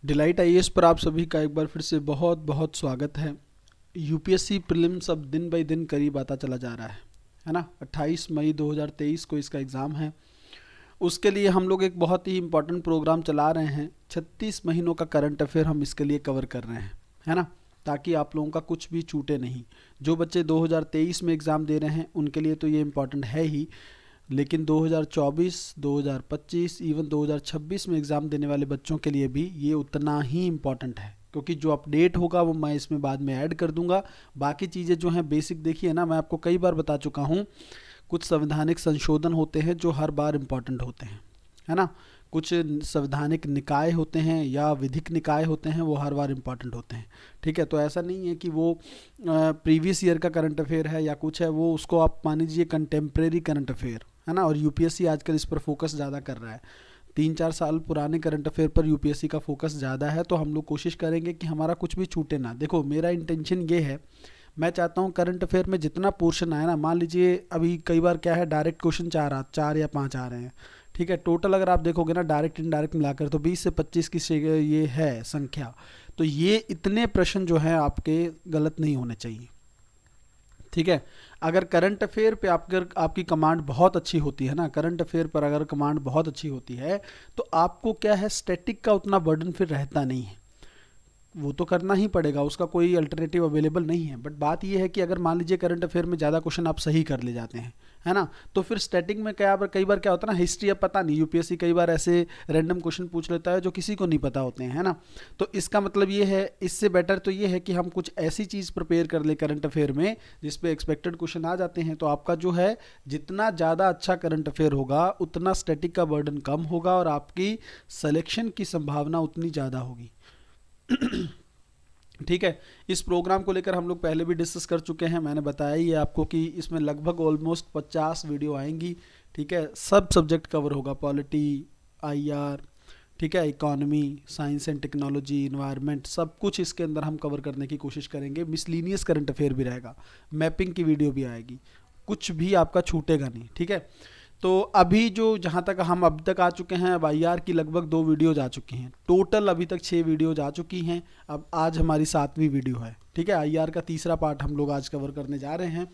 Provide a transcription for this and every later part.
Delight IAS पर आप सभी का एक बार फिर से बहुत बहुत स्वागत है। यूपीएससी प्रीलिम्स अब दिन बाई दिन करीब आता चला जा रहा है ना। 28 मई 2023 को इसका एग्ज़ाम है। उसके लिए हम लोग एक बहुत ही इम्पोर्टेंट प्रोग्राम चला रहे हैं। 36 महीनों का करंट अफेयर हम इसके लिए कवर कर रहे हैं, है ना, ताकि आप लोगों का कुछ भी छूटे नहीं। जो बच्चे 2023 में एग्ज़ाम दे रहे हैं उनके लिए तो ये इम्पोर्टेंट है ही, लेकिन 2024, 2025, इवन 2026 में एग्ज़ाम देने वाले बच्चों के लिए भी ये उतना ही इम्पॉर्टेंट है, क्योंकि जो अपडेट होगा वो मैं इसमें बाद में ऐड कर दूंगा। बाकी चीज़ें जो हैं बेसिक देखिए ना, मैं आपको कई बार बता चुका हूँ। कुछ संवैधानिक संशोधन होते हैं जो हर बार इम्पॉर्टेंट होते हैं, है ना। कुछ संवैधानिक निकाय होते हैं या विधिक निकाय होते हैं, वो हर बार इम्पॉर्टेंट होते हैं। ठीक है, तो ऐसा नहीं है कि वो प्रीवियस ईयर का करंट अफेयर है या कुछ है, वो उसको आप मान लीजिए कंटेम्प्रेरी करंट अफेयर, है ना। और यूपीएससी आजकल इस पर फोकस ज़्यादा कर रहा है। 3-4 साल पुराने करंट अफेयर पर यूपीएससी का फोकस ज़्यादा है, तो हम लोग कोशिश करेंगे कि हमारा कुछ भी छूटे ना। देखो, मेरा इंटेंशन ये है, मैं चाहता हूँ करंट अफेयर में जितना पोर्शन आए ना, मान लीजिए अभी कई बार क्या है, डायरेक्ट क्वेश्चन 4 या 5 आ रहे हैं। ठीक है, टोटल अगर आप देखोगे ना डायरेक्ट इनडायरेक्ट मिलाकर, तो 20 से 25 की ये है संख्या। तो ये इतने प्रश्न जो हैं आपके गलत नहीं होने चाहिए। ठीक है, अगर करंट अफेयर पे आपकी कमांड बहुत अच्छी होती है ना, करंट अफेयर पर अगर कमांड बहुत अच्छी होती है, तो आपको क्या है, स्टैटिक का उतना बर्डन फिर रहता नहीं है। वो तो करना ही पड़ेगा, उसका कोई अल्टरनेटिव अवेलेबल नहीं है। बट बात ये है कि अगर मान लीजिए करंट अफेयर में ज़्यादा क्वेश्चन आप सही कर ले जाते हैं, है ना, तो फिर स्टैटिक में कई बार क्या होता है ना, हिस्ट्री, अब पता नहीं, यूपीएससी कई बार ऐसे रैंडम क्वेश्चन पूछ लेता है जो किसी को नहीं पता होते हैं, है ना। तो इसका मतलब ये है, इससे बेटर तो ये है कि हम कुछ ऐसी चीज़ प्रिपेयर कर ले करंट अफेयर में जिसपे एक्सपेक्टेड क्वेश्चन आ जाते हैं। तो आपका जो है, जितना ज़्यादा अच्छा करंट अफेयर होगा उतना स्टैटिक का बर्डन कम होगा और आपकी सिलेक्शन की संभावना उतनी ज़्यादा होगी। ठीक है, इस प्रोग्राम को लेकर हम लोग पहले भी डिस्कस कर चुके हैं। मैंने बताया ही है आपको कि इसमें लगभग ऑलमोस्ट 50 वीडियो आएंगी। ठीक है, सब सब्जेक्ट कवर होगा, पॉलिटी, आईआर, ठीक है, economy, science and technology, environment, सब कुछ इसके अंदर हम कवर करने की कोशिश करेंगे। मिसलीनियस करंट अफेयर भी रहेगा, मैपिंग की वीडियो भी आएगी, कुछ भी आपका छूटेगा नहीं। ठीक है, तो अभी जो जहाँ तक हम अब तक आ चुके हैं, अब आईआर की लगभग 2 वीडियोज आ चुकी हैं। टोटल अभी तक 6 वीडियोज आ चुकी हैं। अब आज हमारी 7वीं वीडियो है। ठीक है, आईआर का तीसरा पार्ट हम लोग आज कवर करने जा रहे हैं।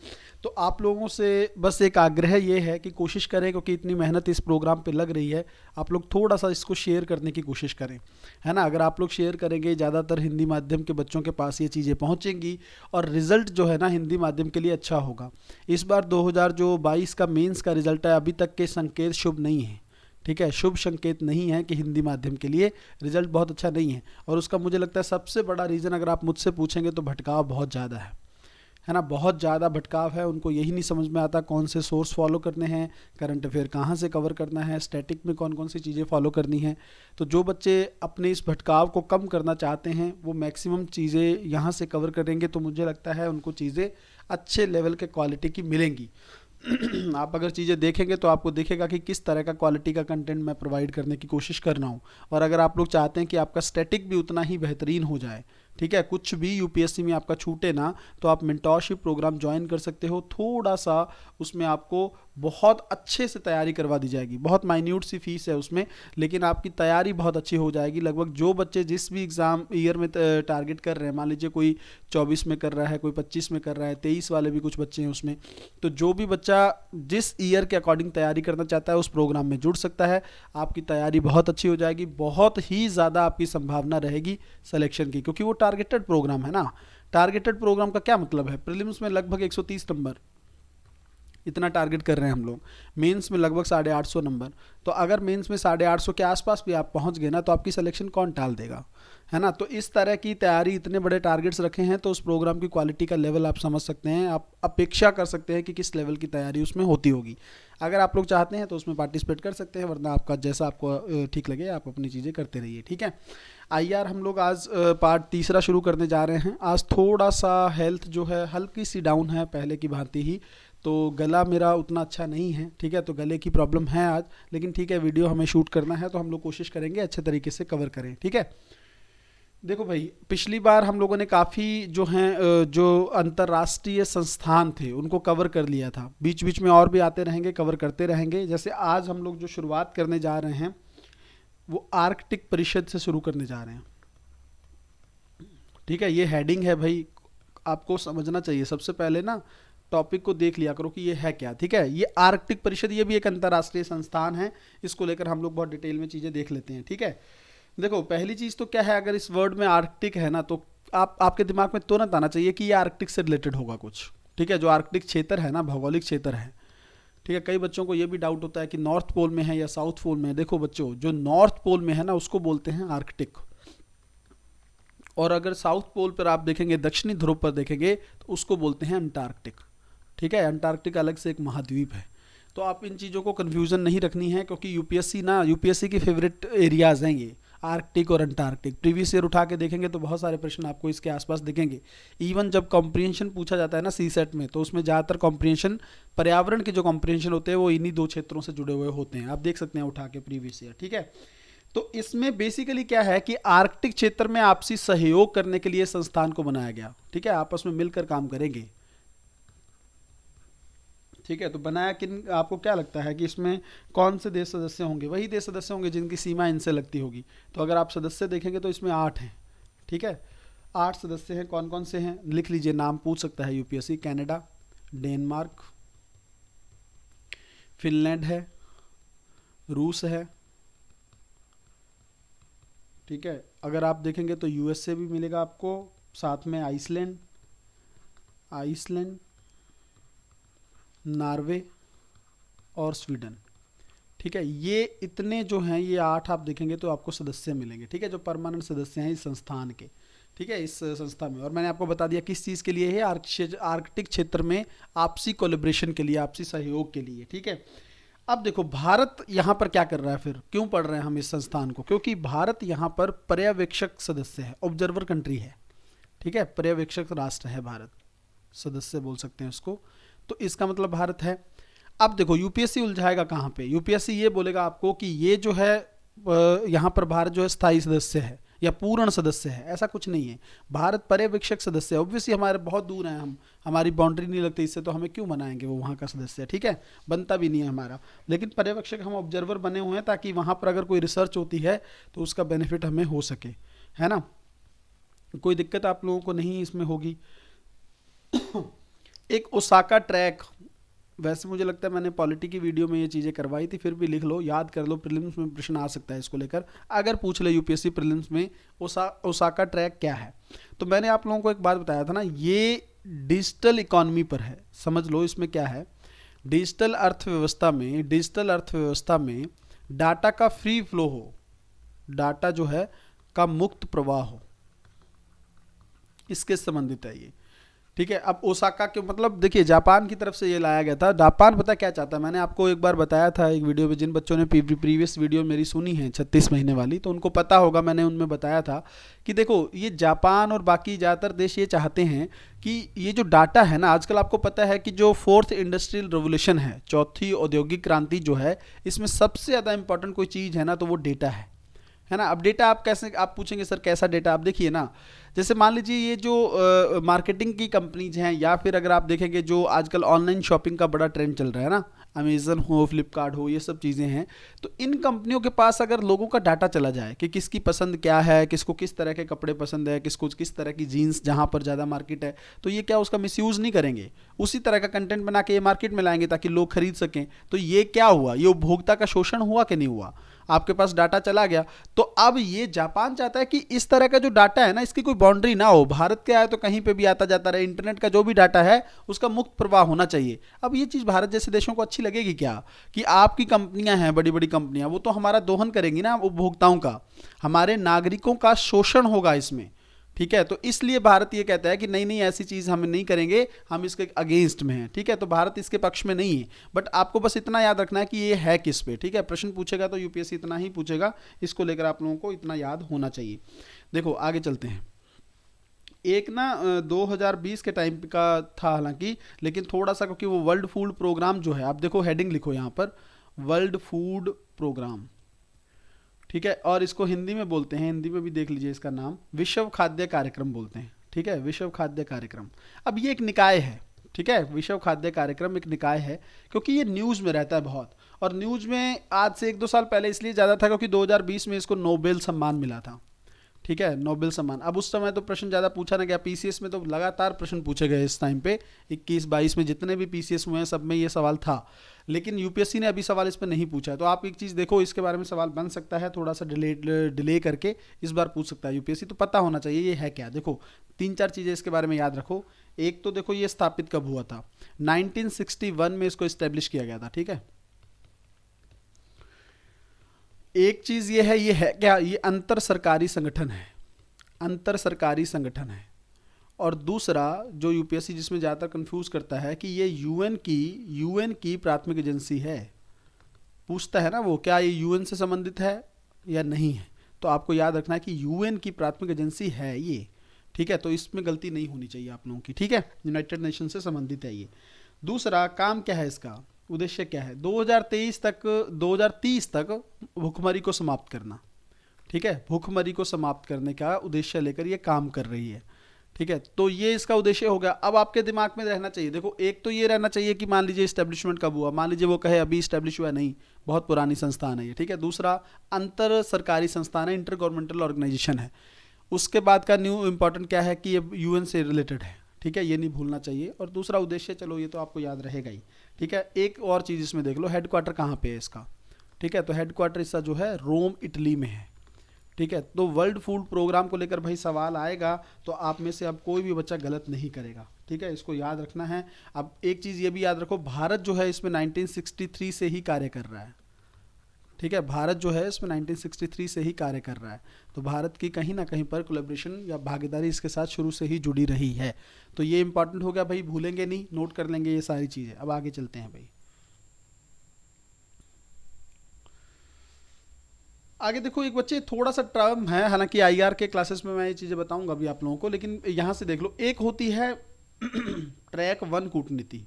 तो आप लोगों से बस एक आग्रह ये है कि कोशिश करें, क्योंकि इतनी मेहनत इस प्रोग्राम पे लग रही है, आप लोग थोड़ा सा इसको शेयर करने की कोशिश करें, है ना। अगर आप लोग शेयर करेंगे, ज़्यादातर हिंदी माध्यम के बच्चों के पास ये चीज़ें पहुँचेंगी और रिज़ल्ट जो है ना हिंदी माध्यम के लिए अच्छा होगा। इस बार 2022 का मेंस का रिजल्ट है, अभी तक के संकेत शुभ नहीं है। ठीक है, शुभ संकेत नहीं है कि हिंदी माध्यम के लिए रिजल्ट बहुत अच्छा नहीं है। और उसका मुझे लगता है सबसे बड़ा रीज़न, अगर आप मुझसे पूछेंगे, तो भटकाव बहुत ज़्यादा है ना। बहुत ज़्यादा भटकाव है। उनको यही नहीं समझ में आता कौन से सोर्स फॉलो करने हैं, करंट अफेयर कहाँ से कवर करना है, स्टैटिक में कौन कौन सी चीज़ें फॉलो करनी है। तो जो बच्चे अपने इस भटकाव को कम करना चाहते हैं, वो मैक्सिमम चीज़ें यहाँ से कवर करेंगे, तो मुझे लगता है उनको चीज़ें अच्छे लेवल के क्वालिटी की मिलेंगी। आप अगर चीज़ें देखेंगे तो आपको दिखेगा कि किस तरह का क्वालिटी का कंटेंट मैं प्रोवाइड करने की कोशिश कर रहा हूँ। और अगर आप लोग चाहते हैं कि आपका स्टैटिक भी उतना ही बेहतरीन हो जाए, ठीक है, कुछ भी यूपीएससी में आपका छूटे ना, तो आप मेंटोरशिप प्रोग्राम ज्वाइन कर सकते हो। थोड़ा सा उसमें आपको बहुत अच्छे से तैयारी करवा दी जाएगी। बहुत माइन्यूट सी फीस है उसमें, लेकिन आपकी तैयारी बहुत अच्छी हो जाएगी। लगभग जो बच्चे जिस भी एग्ज़ाम ईयर में टारगेट कर रहे हैं, मान लीजिए कोई 24 में कर रहा है, कोई 25 में कर रहा है, 23 वाले भी कुछ बच्चे हैं उसमें, तो जो भी बच्चा जिस ईयर के अकॉर्डिंग तैयारी करना चाहता है उस प्रोग्राम में जुड़ सकता है। आपकी तैयारी बहुत अच्छी हो जाएगी, बहुत ही ज़्यादा आपकी संभावना रहेगी सिलेक्शन की, क्योंकि वो टारगेटेड प्रोग्राम है ना। टारगेटेड प्रोग्राम का क्या मतलब है, प्रीलिम्स में लगभग 130 नंबर इतना टारगेट कर रहे हैं हम लोग, मेंस में लगभग 850 नंबर। तो अगर मेंस में 850 के आसपास भी आप पहुंच गए ना, तो आपकी सिलेक्शन कौन टाल देगा, है ना। तो इस तरह की तैयारी, इतने बड़े टारगेट्स रखे हैं, तो उस प्रोग्राम की क्वालिटी का लेवल आप समझ सकते हैं, आप अपेक्षा कर सकते हैं कि किस लेवल की तैयारी उसमें होती होगी। अगर आप लोग चाहते हैं तो उसमें पार्टिसिपेट कर सकते हैं, वरना आपका जैसा आपको ठीक लगे आप अपनी चीज़ें करते रहिए। ठीक है, आईआर हम लोग आज पार्ट तीसरा शुरू करने जा रहे हैं। आज थोड़ा सा हेल्थ जो है हल्की सी डाउन है, पहले की भांति ही, तो गला मेरा उतना अच्छा नहीं है। ठीक है, तो गले की प्रॉब्लम है आज, लेकिन ठीक है, वीडियो हमें शूट करना है तो हम लोग कोशिश करेंगे अच्छे तरीके से कवर करें। ठीक है, देखो भाई, पिछली बार हम लोगों ने काफ़ी जो हैं जो अंतर्राष्ट्रीय संस्थान थे उनको कवर कर लिया था। बीच बीच में और भी आते रहेंगे, कवर करते रहेंगे। जैसे आज हम लोग जो शुरुआत करने जा रहे हैं वो आर्कटिक परिषद से शुरू करने जा रहे हैं। ठीक है, ये हेडिंग है भाई, आपको समझना चाहिए। सबसे पहले ना टॉपिक को देख लिया करो कि ये है क्या। ठीक है, ये आर्कटिक परिषद, ये भी एक अंतर्राष्ट्रीय संस्थान है, इसको लेकर हम लोग बहुत डिटेल में चीज़ें देख लेते हैं। ठीक है, देखो पहली चीज़ तो क्या है, अगर इस वर्ड में आर्कटिक है ना तो आपके दिमाग में तुरंत आना चाहिए कि ये आर्कटिक से रिलेटेड होगा कुछ। ठीक है, जो आर्कटिक क्षेत्र है ना, भौगोलिक क्षेत्र है। ठीक है, कई बच्चों को ये भी डाउट होता है कि नॉर्थ पोल में है या साउथ पोल में है। देखो बच्चों, जो नॉर्थ पोल में है ना उसको बोलते हैं आर्कटिक, और अगर साउथ पोल पर आप देखेंगे, दक्षिणी ध्रुव पर देखेंगे, तो उसको बोलते हैं अंटार्कटिक। ठीक है, अंटार्कटिक अलग से एक महाद्वीप है। तो आप इन चीज़ों को कन्फ्यूज़न नहीं रखनी है, क्योंकि यूपीएससी की फेवरेट एरियाज़ हैं ये, आर्कटिक और अंटार्कटिक। प्रीवियस ईयर उठा के देखेंगे तो बहुत सारे प्रश्न आपको इसके आसपास दिखेंगे। इवन जब कॉम्प्रिहेंशन पूछा जाता है ना सीसेट में, तो उसमें ज़्यादातर कॉम्प्रिहेंशन, पर्यावरण के जो कॉम्प्रिहेंशन होते हैं वो इन्हीं दो क्षेत्रों से जुड़े हुए होते हैं। आप देख सकते हैं उठा के प्रीवियस ईयर। ठीक है, तो इसमें बेसिकली क्या है कि आर्कटिक क्षेत्र में आपसी सहयोग करने के लिए संस्थान को बनाया गया। ठीक है, आपस में मिलकर काम करेंगे। ठीक है, तो बनाया किन, आपको क्या लगता है कि इसमें कौन से देश सदस्य होंगे? वही देश सदस्य होंगे जिनकी सीमा इनसे लगती होगी। तो अगर आप सदस्य देखेंगे तो इसमें 8 हैं। ठीक है, 8 सदस्य हैं। कौन कौन से हैं लिख लीजिए, नाम पूछ सकता है यूपीएससी। कनाडा, डेनमार्क, फिनलैंड है, रूस है। ठीक है, अगर आप देखेंगे तो यूएसए भी मिलेगा आपको, साथ में आइसलैंड, नॉर्वे और स्वीडन। ठीक है, ये इतने जो हैं, ये 8 आप देखेंगे तो आपको सदस्य मिलेंगे। ठीक है, जो परमानेंट सदस्य हैं इस संस्थान के। ठीक है, इस संस्था में। और मैंने आपको बता दिया किस चीज़ के लिए है, आर्कटिक क्षेत्र में आपसी कोलेब्रेशन के लिए, आपसी सहयोग के लिए। ठीक है, अब देखो भारत यहाँ पर क्या कर रहा है, फिर क्यों पढ़ रहे हैं हम इस संस्थान को? क्योंकि भारत यहाँ पर पर्यवेक्षक सदस्य है, ऑब्जर्वर कंट्री है। ठीक है, पर्यवेक्षक राष्ट्र है भारत, सदस्य बोल सकते हैं उसको। तो इसका मतलब भारत है। अब देखो यूपीएससी उलझाएगा कहाँ पे? यूपीएससी ये बोलेगा आपको कि ये जो है यहाँ पर भारत जो है स्थायी सदस्य है या पूर्ण सदस्य है, ऐसा कुछ नहीं है। भारत पर्यवेक्षक सदस्य है। ऑब्वियसली हमारे बहुत दूर हैं हम, हमारी बाउंड्री नहीं लगती इससे, तो हमें क्यों बनाएंगे वो वहाँ का सदस्य? ठीक है, बनता भी नहीं है हमारा। लेकिन पर्यवेक्षक हम ऑब्जर्वर बने हुए हैं ताकि वहाँ पर अगर कोई रिसर्च होती है तो उसका बेनिफिट हमें हो सके, है ना। कोई दिक्कत आप लोगों को नहीं इसमें होगी। एक ओसाका ट्रैक, वैसे मुझे लगता है मैंने पॉलिटी की वीडियो में ये चीज़ें करवाई थी, फिर भी लिख लो, याद कर लो, प्रीलिम्स में प्रश्न आ सकता है इसको लेकर। अगर पूछ ले यूपीएससी प्रीलिम्स में ओसाका ट्रैक क्या है, तो मैंने आप लोगों को एक बात बताया था ना, ये डिजिटल इकॉनमी पर है। समझ लो इसमें क्या है, डिजिटल अर्थव्यवस्था में डाटा का फ्री फ्लो हो, डाटा जो है का मुक्त प्रवाह हो, इसके संबंधित है ये। ठीक है, अब ओसाका के मतलब देखिए जापान की तरफ से ये लाया गया था। जापान पता क्या चाहता है, मैंने आपको एक बार बताया था एक वीडियो में, जिन बच्चों ने प्रीवियस वीडियो मेरी सुनी है 36 महीने वाली, तो उनको पता होगा, मैंने उनमें बताया था कि देखो ये जापान और बाकी ज़्यादातर देश ये चाहते हैं कि ये जो डाटा है ना, आजकल आपको पता है कि जो 4th इंडस्ट्रियल रेवोल्यूशन है, चौथी औद्योगिक क्रांति जो है, इसमें सबसे ज़्यादा इंपॉर्टेंट कोई चीज़ है ना तो वो डेटा है ना। अब डेटा आप कैसे, आप पूछेंगे सर कैसा डेटा? आप देखिए ना, जैसे मान लीजिए ये जो मार्केटिंग की कंपनीज हैं, या फिर अगर आप देखेंगे जो आजकल ऑनलाइन शॉपिंग का बड़ा ट्रेंड चल रहा है ना, अमेजन हो, फ्लिपकार्ट हो, ये सब चीज़ें हैं, तो इन कंपनियों के पास अगर लोगों का डाटा चला जाए कि किसकी पसंद क्या है, किसको किस तरह के कपड़े पसंद है, किसको किस तरह की जीन्स, जहाँ पर ज़्यादा मार्केट है, तो ये क्या उसका मिसयूज़ नहीं करेंगे, उसी तरह का कंटेंट बना के ये मार्केट में लाएंगे ताकि लोग खरीद सकें। तो ये क्या हुआ, ये उपभोक्ता का शोषण हुआ कि नहीं हुआ? आपके पास डाटा चला गया। तो अब ये जापान चाहता है कि इस तरह का जो डाटा है ना, इसकी कोई बाउंड्री ना हो, भारत क्या है तो कहीं पे भी आता जाता रहे, इंटरनेट का जो भी डाटा है उसका मुक्त प्रवाह होना चाहिए। अब ये चीज़ भारत जैसे देशों को अच्छी लगेगी क्या, कि आपकी कंपनियां हैं, बड़ी बड़ी कंपनियां, वो तो हमारा दोहन करेंगी ना उपभोक्ताओं का, हमारे नागरिकों का शोषण होगा इसमें। ठीक है, तो इसलिए भारत ये कहता है कि नहीं नहीं ऐसी चीज़ हम नहीं करेंगे, हम इसके अगेंस्ट में हैं। ठीक है, तो भारत इसके पक्ष में नहीं है। बट आपको बस इतना याद रखना है कि ये है किस पे। ठीक है, प्रश्न पूछेगा तो यूपीएससी इतना ही पूछेगा, इसको लेकर आप लोगों को इतना याद होना चाहिए। देखो आगे चलते हैं। एक ना 2020 के टाइम का था हालांकि, लेकिन थोड़ा सा, क्योंकि वो वर्ल्ड फूड प्रोग्राम जो है, आप देखो हेडिंग लिखो यहाँ पर, वर्ल्ड फूड प्रोग्राम। ठीक है, और इसको हिंदी में बोलते हैं, हिंदी में भी देख लीजिए इसका नाम, विश्व खाद्य कार्यक्रम बोलते हैं। ठीक है, विश्व खाद्य कार्यक्रम। अब ये एक निकाय है। ठीक है, विश्व खाद्य कार्यक्रम एक निकाय है, क्योंकि ये न्यूज़ में रहता है बहुत, और न्यूज़ में आज से 1-2 साल पहले इसलिए ज़्यादा था क्योंकि 2020 में इसको नोबेल सम्मान मिला था। ठीक है, नोबेल सम्मान। अब उस समय तो प्रश्न ज़्यादा पूछा ना गया, पीसीएस में तो लगातार प्रश्न पूछे गए इस टाइम पे, 21-22 में जितने भी पीसीएस हुए हैं सब में ये सवाल था, लेकिन यूपीएससी ने अभी सवाल इस पर नहीं पूछा है। तो आप एक चीज़ देखो, इसके बारे में सवाल बन सकता है, थोड़ा सा डिले करके इस बार पूछ सकता है यूपीएससी, तो पता होना चाहिए ये है क्या। देखो 3-4 चीज़ें इसके बारे में याद रखो। एक तो देखो ये स्थापित कब हुआ था, 1961 में इसको इस्टेब्लिश किया गया था, ठीक है। एक चीज ये है क्या, ये अंतर सरकारी संगठन है, अंतर सरकारी संगठन है। और दूसरा जो यूपीएससी जिसमें ज़्यादातर कंफ्यूज करता है कि ये यूएन की प्राथमिक एजेंसी है, पूछता है ना वो, क्या ये यूएन से संबंधित है या नहीं है। तो आपको याद रखना है कि यूएन की प्राथमिक एजेंसी है ये, ठीक है। तो इसमें गलती नहीं होनी चाहिए आप लोगों की, ठीक है। यूनाइटेड नेशन से संबंधित है ये। दूसरा काम क्या है इसका, उद्देश्य क्या है, 2030 तक भूखमरी को समाप्त करना, ठीक है। भूखमरी को समाप्त करने का उद्देश्य लेकर ये काम कर रही है, ठीक है। तो ये इसका उद्देश्य हो गया। अब आपके दिमाग में रहना चाहिए, देखो एक तो ये रहना चाहिए कि मान लीजिए इस्टेब्लिशमेंट कब हुआ, मान लीजिए वो कहे अभी इस्टेब्लिश हुआ नहीं, बहुत पुरानी संस्थान है ये, ठीक है। दूसरा अंतर सरकारी संस्थान है, इंटर गवर्नमेंटल ऑर्गेनाइजेशन है। उसके बाद का न्यू इंपॉर्टेंट क्या है कि ये यूएन से रिलेटेड है, ठीक है, ये नहीं भूलना चाहिए। और दूसरा उद्देश्य, चलो ये तो आपको याद रहेगा ही, ठीक है। एक और चीज़ इसमें देख लो, हेडक्वार्टर कहाँ पे है इसका, ठीक है। तो हेडक्वार्टर इसका जो है रोम इटली में है, ठीक है। तो वर्ल्ड फूड प्रोग्राम को लेकर भाई सवाल आएगा तो आप में से अब कोई भी बच्चा गलत नहीं करेगा, ठीक है, इसको याद रखना है। अब एक चीज़ ये भी याद रखो, भारत जो है इसमें 1963 से ही कार्य कर रहा है, ठीक है। भारत जो है इसमें 1963 से ही कार्य कर रहा है। तो भारत की कहीं ना कहीं पर कोलैबोरेशन या भागीदारी इसके साथ शुरू से ही जुड़ी रही है। तो ये इंपॉर्टेंट हो गया भाई, भूलेंगे नहीं, नोट कर लेंगे ये सारी चीज़ें। अब आगे चलते हैं भाई, आगे देखो एक बच्चे थोड़ा सा टर्म है, हालांकि आईआर के क्लासेस में मैं ये चीज़ें बताऊंगा अभी आप लोगों को, लेकिन यहाँ से देख लो, एक होती है ट्रैक 1 कूटनीति।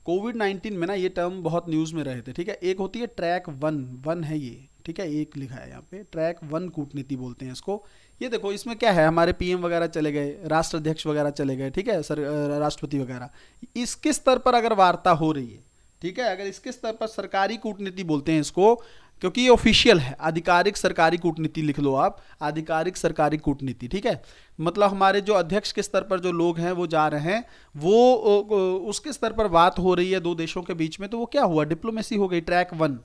कोविड-19 में ना ये टर्म बहुत न्यूज़ में रहे थे, ठीक है। एक होती है ट्रैक 1 है ये, ठीक है, एक लिखा है यहाँ पे, ट्रैक 1 कूटनीति बोलते हैं इसको। ये देखो इसमें क्या है, हमारे पीएम वगैरह चले गए, राष्ट्राध्यक्ष वगैरह चले गए, ठीक है, राष्ट्रपति वगैरह, इसके स्तर पर अगर वार्ता हो रही है, ठीक है, अगर इसके स्तर पर सरकारी कूटनीति बोलते हैं इसको, क्योंकि ये ऑफिशियल है, आधिकारिक सरकारी कूटनीति लिख लो आप, आधिकारिक सरकारी कूटनीति, ठीक है। मतलब हमारे जो अध्यक्ष के स्तर पर जो लोग हैं वो जा रहे हैं, वो उसके स्तर पर बात हो रही है दो देशों के बीच में, तो वो क्या हुआ, डिप्लोमेसी हो गई, ट्रैक 1,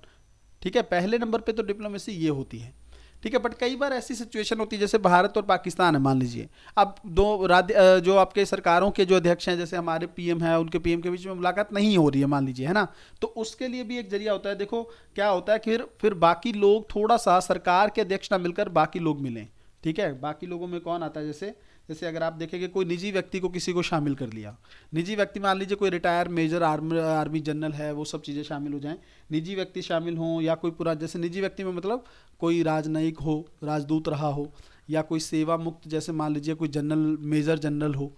ठीक है। पहले नंबर पे तो डिप्लोमेसी ये होती है, ठीक है। बट कई बार ऐसी सिचुएशन होती है, जैसे भारत और पाकिस्तान है मान लीजिए, अब जो आपके सरकारों के जो अध्यक्ष हैं, जैसे हमारे पीएम है, उनके पीएम के बीच में मुलाकात नहीं हो रही है मान लीजिए, है ना। तो उसके लिए भी एक जरिया होता है। देखो क्या होता है कि फिर बाकी लोग थोड़ा सा, सरकार के अध्यक्ष ना मिलकर बाकी लोग मिलें, ठीक है। बाकी लोगों में कौन आता है, जैसे अगर आप देखेंगे कोई निजी व्यक्ति को किसी को शामिल कर लिया, निजी व्यक्ति मान लीजिए कोई रिटायर मेजर आर्मी जनरल है, वो सब चीज़ें शामिल हो जाएं, निजी व्यक्ति शामिल हों, या कोई पूरा, जैसे निजी व्यक्ति में मतलब कोई राजनयिक हो, राजदूत रहा हो, या कोई सेवा मुक्त, जैसे मान लीजिए कोई जनरल, मेजर जनरल हो,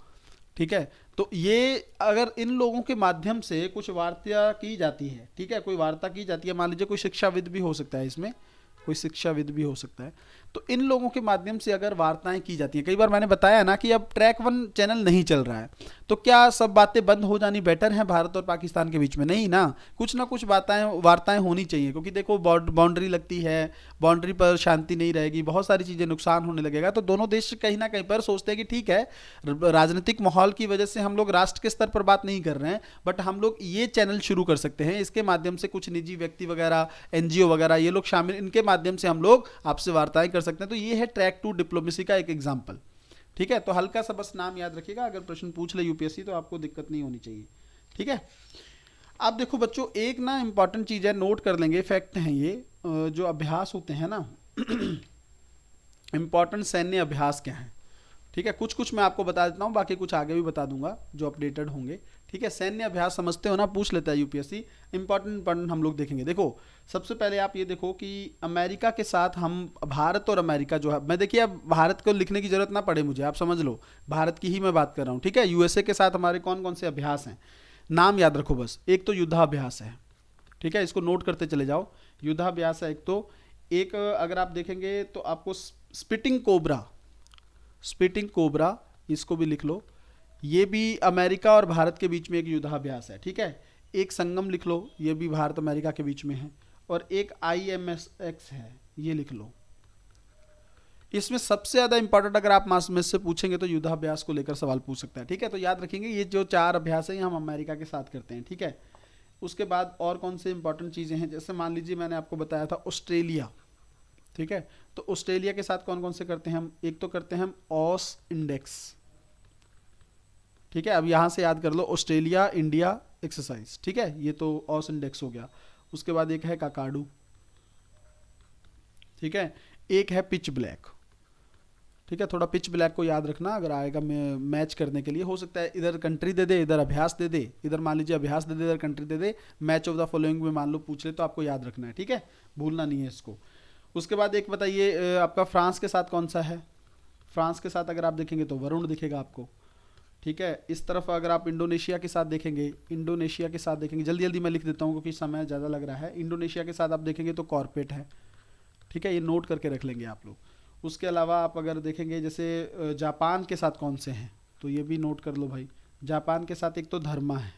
ठीक है। तो ये अगर इन लोगों के माध्यम से कुछ वार्ता की जाती है, ठीक है, कोई वार्ता की जाती है, मान लीजिए कोई शिक्षाविद भी हो सकता है इसमें, कोई शिक्षाविद भी हो सकता है, तो इन लोगों के माध्यम से अगर वार्ताएं की जाती हैं, कई बार मैंने बताया ना कि अब ट्रैक 1 चैनल नहीं चल रहा है, तो क्या सब बातें बंद हो जानी बेटर है भारत और पाकिस्तान के बीच में, नहीं ना, कुछ ना कुछ वार्ताएं होनी चाहिए। क्योंकि देखो बाउंड्री लगती है, बाउंड्री पर शांति नहीं रहेगी, बहुत सारी चीज़ें नुकसान होने लगेगा। तो दोनों देश कहीं ना कहीं पर सोचते हैं कि ठीक है, राजनीतिक माहौल की वजह से हम लोग राष्ट्र के स्तर पर बात नहीं कर रहे हैं, बट हम लोग ये चैनल शुरू कर सकते हैं, इसके माध्यम से कुछ निजी व्यक्ति वगैरह, एनजीओ वगैरह, ये लोग शामिल, इनके माध्यम से हम लोग आपसे वार्ताएं कर सकते हैं। तो ये है ट्रैक 2 डिप्लोमेसी का एक एग्जाम्पल, ठीक है। तो हल्का सा बस नाम याद रखिएगा, अगर प्रश्न पूछ ले यूपीएससी तो आपको दिक्कत नहीं होनी चाहिए, ठीक है। अब देखो बच्चों, एक ना इंपॉर्टेंट चीज़ है, नोट कर लेंगे, फैक्ट हैं ये, जो अभ्यास होते हैं ना इंपॉर्टेंट सैन्य अभ्यास क्या है, ठीक है। कुछ मैं आपको बता देता हूँ, बाकी कुछ आगे भी बता दूंगा जो अपडेटेड होंगे, ठीक है। सैन्य अभ्यास समझते हो ना, पूछ लेता है यूपीएससी, इंपॉर्टेंट हम लोग देखेंगे। देखो सबसे पहले आप ये देखो कि अमेरिका के साथ हम, भारत और अमेरिका जो है, मैं देखिए अब भारत को लिखने की जरूरत ना पड़े मुझे, आप समझ लो भारत की ही मैं बात कर रहा हूँ, ठीक है। यूएसए के साथ हमारे कौन कौन से अभ्यास हैं, नाम याद रखो बस। एक तो युद्धाभ्यास है, ठीक है, इसको नोट करते चले जाओ, युद्धाभ्यास है एक अगर आप देखेंगे तो आपको स्पिटिंग कोबरा, इसको भी लिख लो, ये भी अमेरिका और भारत के बीच में एक युद्धाभ्यास है, ठीक है। एक संगम लिख लो, ये भी भारत अमेरिका के बीच में है, और एक IMSX है, ये लिख लो, इसमें सबसे ज़्यादा इंपॉर्टेंट अगर आप मास में से पूछेंगे तो युद्धाभ्यास को लेकर सवाल पूछ सकता है, ठीक है। तो याद रखेंगे ये जो 4 अभ्यास है ये हम अमेरिका के साथ करते हैं, ठीक है। उसके बाद और कौन से इंपॉर्टेंट चीज़ें हैं, जैसे मान लीजिए मैंने आपको बताया था ऑस्ट्रेलिया, ठीक है। तो ऑस्ट्रेलिया के साथ कौन कौन से करते हैं हम, एक तो करते हैं हम ऑस इंडेक्स, ठीक है। अब यहाँ से याद कर लो ऑस्ट्रेलिया इंडिया एक्सरसाइज, ठीक है, ये तो ऑस इंडेक्स हो गया। उसके बाद एक है काकाडू, ठीक है। एक है पिच ब्लैक, ठीक है। थोड़ा पिच ब्लैक को याद रखना अगर आएगा मैच करने के लिए, हो सकता है इधर कंट्री दे दे इधर अभ्यास दे दे, इधर मान लीजिए अभ्यास दे दे इधर country they they, match of the following में मान लो पूछ ले तो आपको याद रखना है, ठीक है, भूलना नहीं है इसको। उसके बाद एक बताइए आपका फ्रांस के साथ कौन सा है, फ्रांस के साथ अगर आप देखेंगे तो वरुण दिखेगा आपको, ठीक है। इस तरफ अगर आप इंडोनेशिया के साथ देखेंगे, इंडोनेशिया के साथ देखेंगे, जल्दी जल्दी मैं लिख देता हूँ क्योंकि समय ज़्यादा लग रहा है। इंडोनेशिया के साथ आप देखेंगे तो कॉर्पेट है, ठीक है, ये नोट करके रख लेंगे आप लोग। उसके अलावा आप अगर देखेंगे जैसे जापान के साथ कौन से हैं तो ये भी नोट कर लो भाई। जापान के साथ एक तो धर्मा है,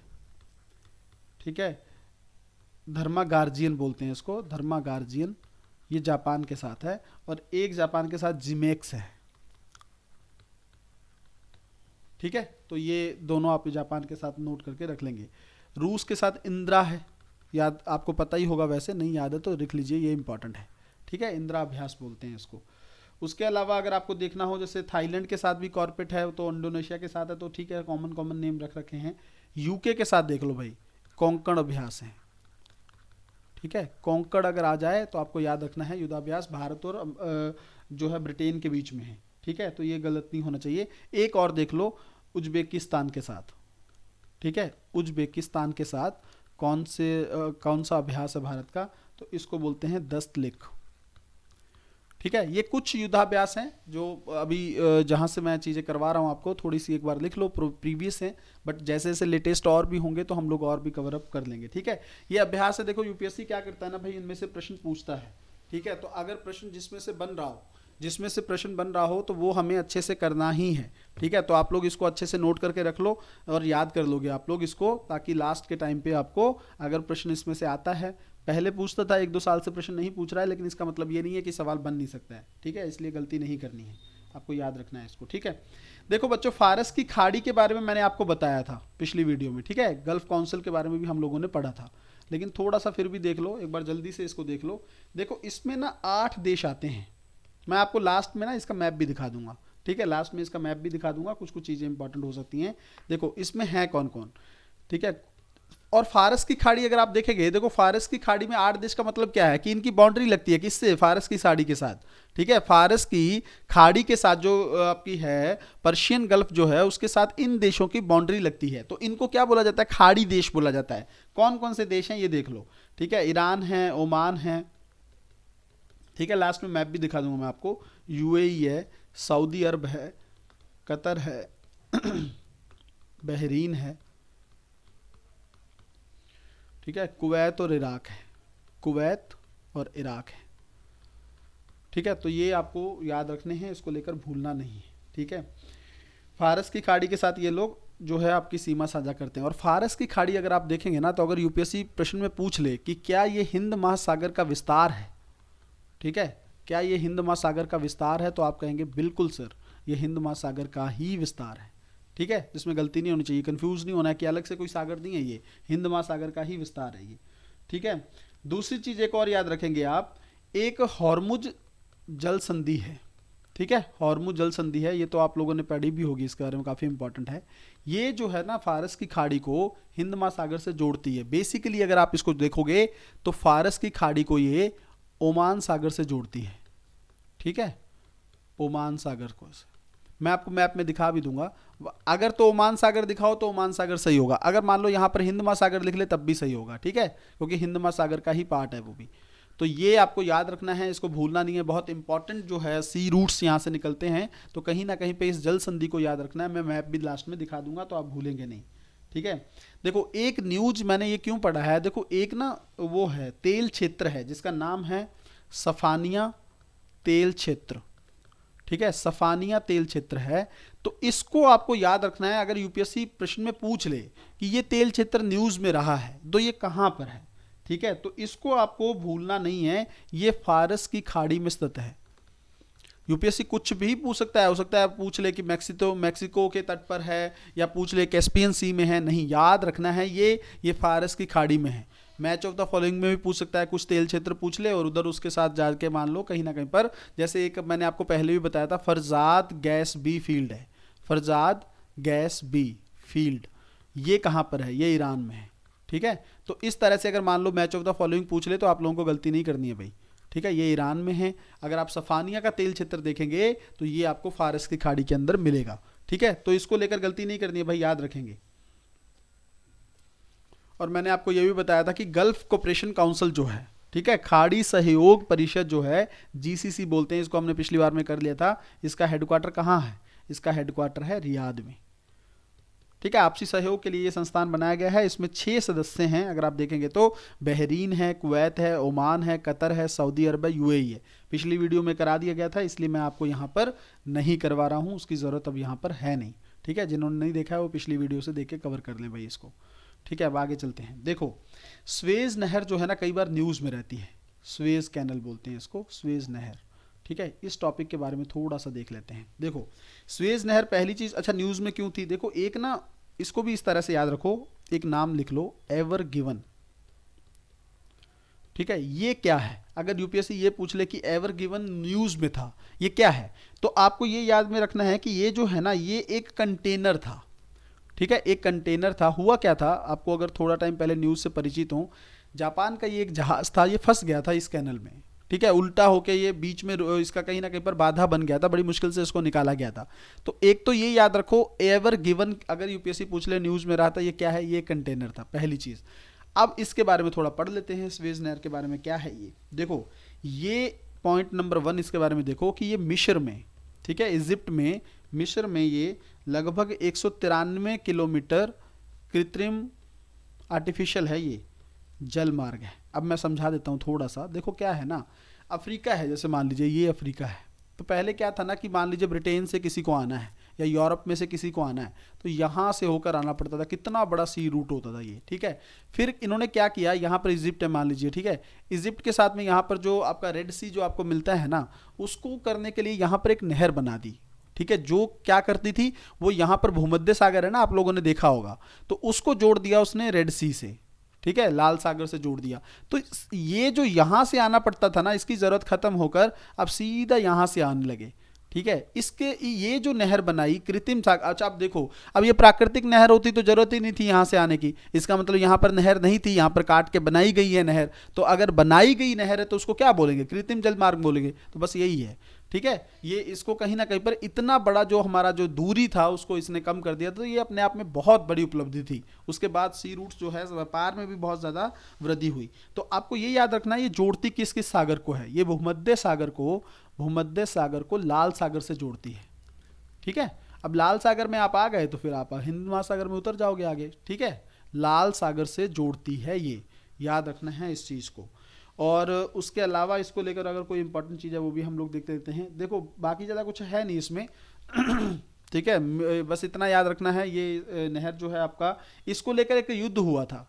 ठीक है, धर्मा गार्जियन बोलते हैं इसको, धर्मा गार्जियन, ये जापान के साथ है। और एक जापान के साथ जिमेक्स है, ठीक है। तो ये दोनों आप जापान के साथ नोट करके रख लेंगे। रूस के साथ इंदिरा है, याद आपको पता ही होगा, वैसे नहीं याद है तो लिख लीजिए, ये इंपॉर्टेंट है, ठीक है, इंदिरा अभ्यास बोलते हैं इसको। उसके अलावा अगर आपको देखना हो जैसे थाईलैंड के साथ भी कॉर्पेट है, तो इंडोनेशिया के साथ है, तो ठीक है, कॉमन कॉमन नेम रख रखे हैं। यूके के साथ देख लो भाई, कोंकण अभ्यास है, ठीक है। कोंकण अगर आ जाए तो आपको याद रखना है युद्धाभ्यास भारत और जो है ब्रिटेन के बीच में है, ठीक है, तो ये गलत नहीं होना चाहिए। एक और देख लो उज्बेकिस्तान के साथ, ठीक है, उज्बेकिस्तान के साथ कौन सा अभ्यास है भारत का, तो इसको बोलते हैं दस्तलिख, ठीक है। ये कुछ युद्धाभ्यास हैं जो अभी जहाँ से मैं चीज़ें करवा रहा हूँ आपको, थोड़ी सी एक बार लिख लो, प्रीवियस हैं, बट जैसे जैसे लेटेस्ट और भी होंगे तो हम लोग और भी कवर अप कर लेंगे, ठीक है। ये अभ्यास है, देखो यूपीएससी क्या करता है ना भाई, इनमें से प्रश्न पूछता है, ठीक है। तो अगर प्रश्न जिसमें से प्रश्न बन रहा हो तो वो हमें अच्छे से करना ही है, ठीक है। तो आप लोग इसको अच्छे से नोट करके रख लो और याद कर लोगे आप लोग इसको, ताकि लास्ट के टाइम पे आपको अगर प्रश्न इसमें से आता है, पहले पूछता था 1-2 साल से प्रश्न नहीं पूछ रहा है, लेकिन इसका मतलब ये नहीं है कि सवाल बन नहीं सकता है, ठीक है, इसलिए गलती नहीं करनी है, आपको याद रखना है इसको, ठीक है। देखो बच्चों, फारस की खाड़ी के बारे में मैंने आपको बताया था पिछली वीडियो में, ठीक है, गल्फ काउंसिल के बारे में भी हम लोगों ने पढ़ा था, लेकिन थोड़ा सा फिर भी देख लो एक बार, जल्दी से इसको देख लो। देखो इसमें ना 8 देश आते हैं, मैं आपको लास्ट में ना इसका मैप भी दिखा दूंगा, ठीक है, लास्ट में इसका मैप भी दिखा दूंगा, कुछ कुछ चीज़ें इंपॉर्टेंट हो सकती हैं। देखो इसमें है कौन कौन, ठीक है। और फारस की खाड़ी अगर आप देखेंगे, देखो फारस की खाड़ी में 8 देश का मतलब क्या है कि इनकी बाउंड्री लगती है किससे, फारस की खाड़ी के साथ, ठीक है। फारस की खाड़ी के साथ जो आपकी है पर्शियन गल्फ जो है उसके साथ इन देशों की बाउंड्री लगती है, तो इनको क्या बोला जाता है, खाड़ी देश बोला जाता है। कौन कौन से देश हैं ये देख लो, ठीक है, ईरान है, ओमान है, ठीक है, लास्ट में मैप भी दिखा दूंगा मैं आपको, यूएई है, सऊदी अरब है, कतर है, बहरीन है, ठीक है, कुवैत और इराक है, कुवैत और इराक है, ठीक है। तो ये आपको याद रखने हैं, इसको लेकर भूलना नहीं है, ठीक है। फारस की खाड़ी के साथ ये लोग जो है आपकी सीमा साझा करते हैं। और फारस की खाड़ी अगर आप देखेंगे ना, तो अगर यूपीएससी प्रश्न में पूछ ले कि क्या ये हिंद महासागर का विस्तार है, ठीक है, क्या ये हिंद महासागर का विस्तार है, तो आप कहेंगे बिल्कुल सर ये हिंद महासागर का ही विस्तार है, ठीक है, इसमें गलती नहीं होनी चाहिए, कंफ्यूज नहीं होना है कि अलग से कोई सागर नहीं है, ये हिंद महासागर का ही विस्तार है ये, ठीक है। दूसरी चीज एक और याद रखेंगे आप, एक हॉर्मुज जल संधि है, ठीक है, हॉर्मुज जल संधि है, ये तो आप लोगों ने पढ़ी भी होगी, इसके बारे में काफ़ी इंपॉर्टेंट है। ये जो है ना फारस की खाड़ी को हिंद महासागर से जोड़ती है। बेसिकली अगर आप इसको देखोगे तो फारस की खाड़ी को ये ओमान सागर से जोड़ती है, ठीक है, ओमान सागर को मैं आपको मैप में दिखा भी दूंगा, अगर तो ओमान सागर दिखाओ तो ओमान सागर सही होगा, अगर मान लो यहाँ पर हिंद महासागर लिख ले तब भी सही होगा, ठीक है, क्योंकि हिंद महासागर का ही पार्ट है वो भी। तो ये आपको याद रखना है, इसको भूलना नहीं है, बहुत इंपॉर्टेंट जो है सी रूट्स यहाँ से निकलते हैं, तो कहीं ना कहीं पे इस जल संधि को याद रखना है। मैं मैप भी लास्ट में दिखा दूंगा तो आप भूलेंगे नहीं, ठीक है। देखो एक न्यूज मैंने ये क्यों पढ़ा है, देखो एक ना वो है तेल क्षेत्र है जिसका नाम है सफानिया तेल क्षेत्र, ठीक है, सफानिया तेल क्षेत्र है, तो इसको आपको याद रखना है। अगर यूपीएससी प्रश्न में पूछ ले कि ये तेल क्षेत्र न्यूज में रहा है तो ये कहां पर है, ठीक है, तो इसको आपको भूलना नहीं है, ये फारस की खाड़ी में स्थित है। यूपीएससी कुछ भी पूछ सकता है, हो सकता है पूछ ले कि मैक्सिको के तट पर है, या पूछ ले कैस्पियन सी में है। नहीं, याद रखना है ये फारस की खाड़ी में है। मैच ऑफ द फॉलोइंग में भी पूछ सकता है, कुछ तेल क्षेत्र पूछ ले और उधर उसके साथ जाके मान लो कहीं ना कहीं पर, जैसे एक मैंने आपको पहले भी बताया था, फरजाद गैस बी फील्ड है, फरजाद गैस बी फील्ड, ये कहाँ पर है, ये ईरान में है। ठीक है, तो इस तरह से अगर मान लो मैच ऑफ द फॉलोइंग पूछ ले तो आप लोगों को गलती नहीं करनी है भाई। ठीक है, ये ईरान में है। अगर आप सफानिया का तेल क्षेत्र देखेंगे तो ये आपको फारस की खाड़ी के अंदर मिलेगा। ठीक है, तो इसको लेकर गलती नहीं करनी है भाई, याद रखेंगे। और मैंने आपको यह भी बताया था कि गल्फ कोऑपरेशन काउंसिल जो है, ठीक है, खाड़ी सहयोग परिषद जो है, जीसीसी बोलते हैं इसको, हमने पिछली बार में कर लिया था। इसका हेडक्वार्टर कहाँ है? इसका हेडक्वार्टर है रियाद में। ठीक है, आपसी सहयोग के लिए ये संस्थान बनाया गया है। इसमें 6 सदस्य हैं, अगर आप देखेंगे तो बहरीन है, कुवैत है, ओमान है, कतर है, सऊदी अरब है, यूएई है। पिछली वीडियो में करा दिया गया था, इसलिए मैं आपको यहाँ पर नहीं करवा रहा हूँ, उसकी ज़रूरत अब यहाँ पर है नहीं। ठीक है, जिन्होंने नहीं देखा है वो पिछली वीडियो से देख के कवर कर लें भाई इसको। ठीक है, अब आगे चलते हैं। देखो, स्वेज नहर जो है ना, कई बार न्यूज़ में रहती है, स्वेज कैनल बोलते हैं इसको, स्वेज नहर। ठीक है, इस टॉपिक के बारे में थोड़ा सा देख लेते हैं। देखो, स्वेज नहर पहली चीज़, अच्छा न्यूज़ में क्यों थी? देखो, एक ना, इसको भी इस तरह से याद रखो, एक नाम लिख लो, एवर गिवन। ठीक है, ये क्या है? अगर यूपीएससी ये पूछ ले कि एवर गिवन न्यूज़ में था, ये क्या है, तो आपको ये याद में रखना है कि ये जो है ना, ये एक कंटेनर था। ठीक है, एक कंटेनर था। हुआ क्या था, आपको अगर थोड़ा टाइम पहले न्यूज़ से परिचित हो, जापान का ये एक जहाज़ था, ये फंस गया था इस कैनल में। ठीक है, उल्टा होके ये बीच में इसका कहीं ना कहीं पर बाधा बन गया था, बड़ी मुश्किल से इसको निकाला गया था। तो एक तो ये याद रखो, एवर गिवन, अगर यूपीएससी पूछ ले न्यूज़ में रहा था, ये क्या है? ये कंटेनर था, पहली चीज़। अब इसके बारे में थोड़ा पढ़ लेते हैं, स्वेज नहर के बारे में क्या है ये। देखो, ये पॉइंट नंबर 1 इसके बारे में देखो कि ये मिस्र में, ठीक है, इजिप्ट में, मिस्र में ये लगभग 193 किलोमीटर कृत्रिम आर्टिफिशियल है, ये जल मार्ग है। अब मैं समझा देता हूँ थोड़ा सा। देखो क्या है ना, अफ्रीका है, जैसे मान लीजिए ये अफ्रीका है, तो पहले क्या था ना कि मान लीजिए ब्रिटेन से किसी को आना है या यूरोप में से किसी को आना है, तो यहाँ से होकर आना पड़ता था, कितना बड़ा सी रूट होता था ये। ठीक है, फिर इन्होंने क्या किया, यहाँ पर इजिप्ट है मान लीजिए, ठीक है, इजिप्ट के साथ में यहाँ पर जो आपका रेड सी जो आपको मिलता है ना, उसको करने के लिए यहाँ पर एक नहर बना दी। ठीक है, जो क्या करती थी, वो यहाँ पर भूमध्य सागर है ना, आप लोगों ने देखा होगा, तो उसको जोड़ दिया उसने रेड सी से। ठीक है, लाल सागर से जोड़ दिया। तो ये जो यहाँ से आना पड़ता था ना, इसकी ज़रूरत ख़त्म होकर अब सीधा यहाँ से आने लगे। ठीक है, इसके ये जो नहर बनाई कृत्रिम सागर। अच्छा, आप देखो, अब ये प्राकृतिक नहर होती तो जरूरत ही नहीं थी यहाँ से आने की, इसका मतलब यहाँ पर नहर नहीं थी, यहाँ पर काट के बनाई गई है नहर। तो अगर बनाई गई नहर है तो उसको क्या बोलेंगे? कृत्रिम जल मार्ग बोलेंगे। तो बस यही है। ठीक है, ये इसको कहीं ना कहीं पर इतना बड़ा जो हमारा जो दूरी था उसको इसने कम कर दिया, तो ये अपने आप में बहुत बड़ी उपलब्धि थी। उसके बाद सी रूट्स जो है व्यापार में भी बहुत ज़्यादा वृद्धि हुई। तो आपको ये याद रखना है, ये जोड़ती किस किस सागर को है? ये भूमध्य सागर को लाल सागर से जोड़ती है। ठीक है, अब लाल सागर में आप आ गए तो फिर आप हिंद महासागर में उतर जाओगे आगे। ठीक है, लाल सागर से जोड़ती है, ये याद रखना है इस चीज़ को। और उसके अलावा इसको लेकर अगर कोई इंपॉर्टेंट चीज़ है वो भी हम लोग देखते रहते हैं। देखो, बाकी ज़्यादा कुछ है नहीं इसमें। ठीक है, बस इतना याद रखना है, ये नहर जो है आपका, इसको लेकर एक युद्ध हुआ था।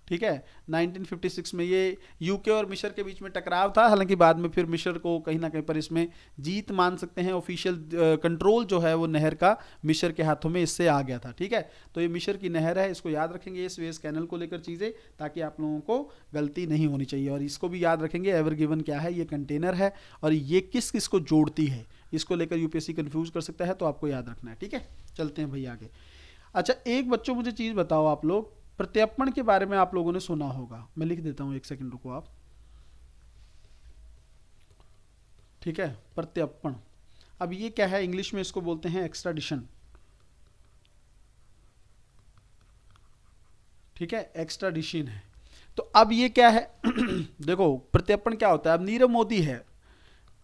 ठीक है, 1956 में ये यूके और मिस्र के बीच में टकराव था। हालांकि बाद में फिर मिस्र को कहीं ना कहीं पर इसमें जीत मान सकते हैं। ऑफिशियल कंट्रोल जो है वो नहर का मिस्र के हाथों में इससे आ गया था। ठीक है, तो ये मिस्र की नहर है, इसको याद रखेंगे, ये स्वेज कैनल को लेकर चीज़ें, ताकि आप लोगों को गलती नहीं होनी चाहिए। और इसको भी याद रखेंगे, एवर गिवन क्या है, ये कंटेनर है, और ये किस किस को जोड़ती है, इसको लेकर यूपीएससी कंफ्यूज कर सकता है, तो आपको याद रखना है। ठीक है, चलते हैं भाई आगे। अच्छा, एक बच्चों मुझे चीज़ बताओ, आप लोग प्रत्यर्पण के बारे में आप लोगों ने सुना होगा, मैं लिख देता हूं, एक सेकंड रुको आप। ठीक है, प्रत्यर्पण, अब ये क्या है? इंग्लिश में इसको बोलते हैं एक्स्ट्राडिशन। ठीक है, एक्स्ट्राडिशन है। तो अब ये क्या है? देखो, प्रत्यर्पण क्या होता है? अब नीरव मोदी है,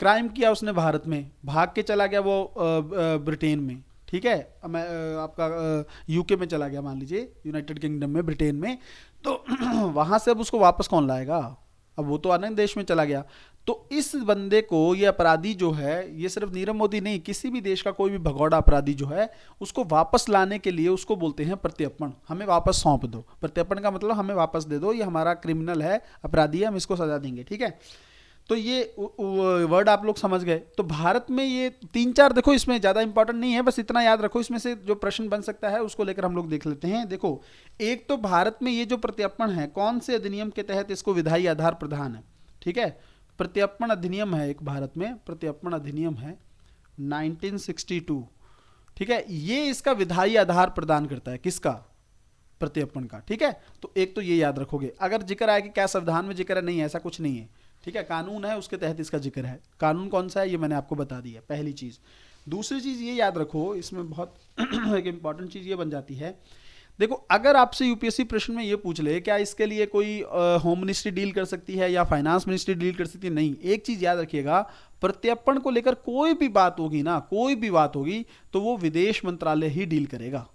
क्राइम किया उसने भारत में, भाग के चला गया वो ब्रिटेन में। ठीक है, मैं आपका यूके में चला गया, मान लीजिए यूनाइटेड किंगडम में, ब्रिटेन में, तो वहाँ से अब उसको वापस कौन लाएगा? अब वो तो अन्य देश में चला गया। तो इस बंदे को, ये अपराधी जो है, ये सिर्फ नीरव मोदी नहीं, किसी भी देश का कोई भी भगौड़ा अपराधी जो है, उसको वापस लाने के लिए उसको बोलते हैं प्रत्यर्पण। हमें वापस सौंप दो। प्रत्यर्पण का मतलब हमें वापस दे दो, ये हमारा क्रिमिनल है, अपराधी है, हम इसको सजा देंगे। ठीक है, तो ये वर्ड आप लोग समझ गए। तो भारत में ये 3-4 देखो, इसमें ज़्यादा इंपॉर्टेंट नहीं है, बस इतना याद रखो, इसमें से जो प्रश्न बन सकता है उसको लेकर हम लोग देख लेते हैं। देखो, एक तो भारत में ये जो प्रत्यर्पण है, कौन से अधिनियम के तहत इसको विधायी आधार प्रदान है? ठीक है, प्रत्यर्पण अधिनियम है एक, भारत में प्रत्यर्पण अधिनियम है 1962। ठीक है, ये इसका विधायी आधार प्रदान करता है, किसका? प्रत्यर्पण का। ठीक है, तो एक तो ये याद रखोगे। अगर जिक्र आया कि क्या संविधान में जिक्र है, नहीं, ऐसा कुछ नहीं है। ठीक है, कानून है उसके तहत इसका जिक्र है। कानून कौन सा है ये मैंने आपको बता दिया, पहली चीज। दूसरी चीज ये याद रखो, इसमें बहुत एक इंपॉर्टेंट चीज ये बन जाती है। देखो, अगर आपसे यूपीएससी प्रश्न में ये पूछ ले क्या इसके लिए कोई होम मिनिस्ट्री डील कर सकती है या फाइनेंस मिनिस्ट्री डील कर सकती है, नहीं। एक चीज याद रखिएगा, प्रत्यर्पण को लेकर कोई भी बात होगी ना, कोई भी बात होगी तो वो विदेश मंत्रालय ही डील करेगा।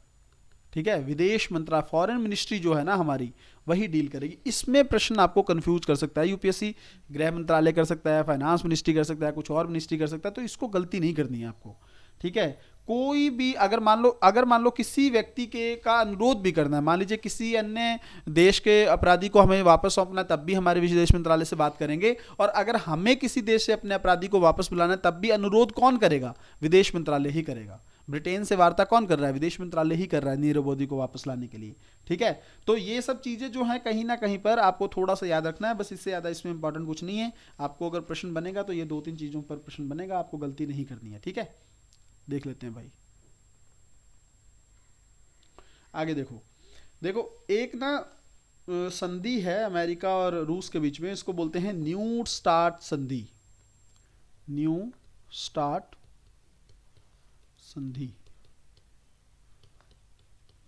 ठीक है, विदेश मंत्रालय, फॉरेन मिनिस्ट्री जो है ना हमारी, वही डील करेगी। इसमें प्रश्न आपको कंफ्यूज कर सकता है यूपीएससी, गृह मंत्रालय कर सकता है, फाइनेंस मिनिस्ट्री कर सकता है, कुछ और मिनिस्ट्री कर सकता है, तो इसको गलती नहीं करनी है आपको। ठीक है, कोई भी अगर मान लो किसी व्यक्ति के का अनुरोध भी करना है, मान लीजिए किसी अन्य देश के अपराधी को हमें वापस सौंपना है, तब भी हमारे विदेश मंत्रालय से बात करेंगे। और अगर हमें किसी देश से अपने अपराधी को वापस बुलाना है, तब भी अनुरोध कौन करेगा? विदेश मंत्रालय ही करेगा। ब्रिटेन से वार्ता कौन कर रहा है? विदेश मंत्रालय ही कर रहा है नीरव मोदी को वापस लाने के लिए। ठीक है, तो ये सब चीजें जो हैं कहीं ना कहीं पर आपको थोड़ा सा याद रखना है, बस इससे ज्यादा इसमें इंपॉर्टेंट कुछ नहीं है। आपको अगर प्रश्न बनेगा तो ये 2-3 चीजों पर प्रश्न बनेगा, आपको गलती नहीं करनी है। ठीक है, देख लेते हैं भाई, आगे देखो। देखो, एक ना संधि है अमेरिका और रूस के बीच में, इसको बोलते हैं न्यू स्टार्ट संधि। न्यू स्टार्ट संधि।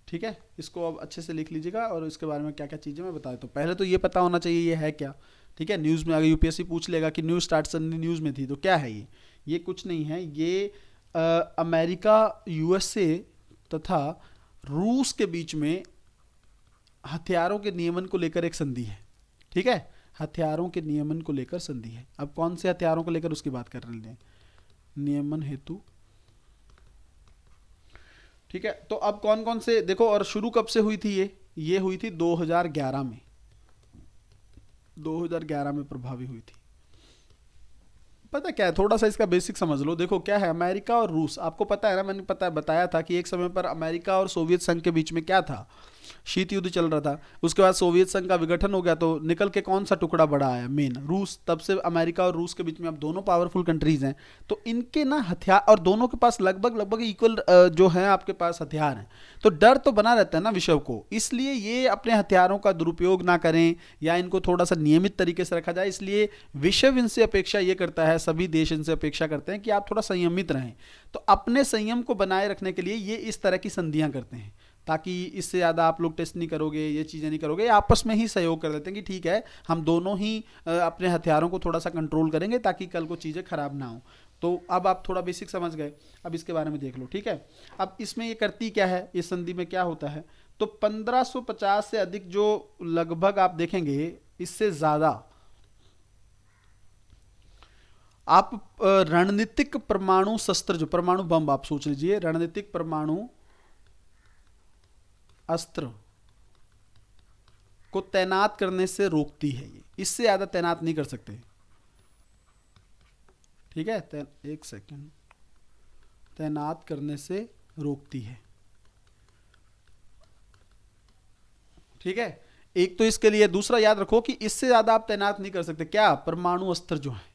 ठीक है, इसको अब अच्छे से लिख लीजिएगा और इसके बारे में क्या क्या चीजें मैं बता देता हूँ। पहले तो ये पता होना चाहिए ये है क्या। ठीक है, न्यूज में अगर यूपीएससी पूछ लेगा कि न्यू स्टार्ट संधि न्यूज में थी, तो क्या है ये कुछ नहीं है। ये अमेरिका, यूएसए तथा रूस के बीच में हथियारों के नियमन को लेकर एक संधि है। ठीक है, हथियारों के नियमन को लेकर संधि है। अब कौन से हथियारों को लेकर उसकी बात कर रहे हैं, नियमन हेतु। ठीक है, तो अब कौन कौन से देखो, और शुरू कब से हुई थी ये हुई थी 2011 में। 2011 में प्रभावी हुई थी। पता क्या है, थोड़ा सा इसका बेसिक समझ लो। देखो क्या है, अमेरिका और रूस, आपको पता है ना, मैंने बताया था कि एक समय पर अमेरिका और सोवियत संघ के बीच में क्या था, शीत युद्ध चल रहा था। उसके बाद सोवियत संघ का विघटन हो गया, तो निकल के कौन सा टुकड़ा बड़ा आया, मेन रूस। तब से अमेरिका और रूस के बीच में अब दोनों पावरफुल कंट्रीज हैं, तो इनके ना हथियार, और दोनों के पास लगभग इक्वल जो है आपके पास हथियार हैं, तो डर तो बना रहता है ना विश्व को। इसलिए ये अपने हथियारों का दुरुपयोग ना करें या इनको थोड़ा सा नियमित तरीके से रखा जाए। इसलिए विश्व इनसे अपेक्षा ये करता है, सभी देश इनसे अपेक्षा करते हैं कि आप थोड़ा संयमित रहें। तो अपने संयम को बनाए रखने के लिए ये इस तरह की संधियां करते हैं, ताकि इससे ज़्यादा आप लोग टेस्ट नहीं करोगे, ये चीज़ें नहीं करोगे, आपस में ही सहयोग कर देते हैं कि ठीक है हम दोनों ही अपने हथियारों को थोड़ा सा कंट्रोल करेंगे ताकि कल को चीज़ें खराब ना हो। तो अब आप थोड़ा बेसिक समझ गए, अब इसके बारे में देख लो। ठीक है, अब इसमें ये करती क्या है, इस संधि में क्या होता है, तो 1550 से अधिक जो लगभग आप देखेंगे, इससे ज़्यादा आप रणनीतिक परमाणु शस्त्र, जो परमाणु बम आप सोच लीजिए, रणनीतिक परमाणु अस्त्र को तैनात करने से रोकती है। ये इससे ज्यादा तैनात नहीं कर सकते। ठीक है, एक सेकंड, तैनात करने से रोकती है। ठीक है, एक तो इसके लिए, दूसरा याद रखो कि इससे ज्यादा आप तैनात नहीं कर सकते, क्या, परमाणु अस्त्र जो है।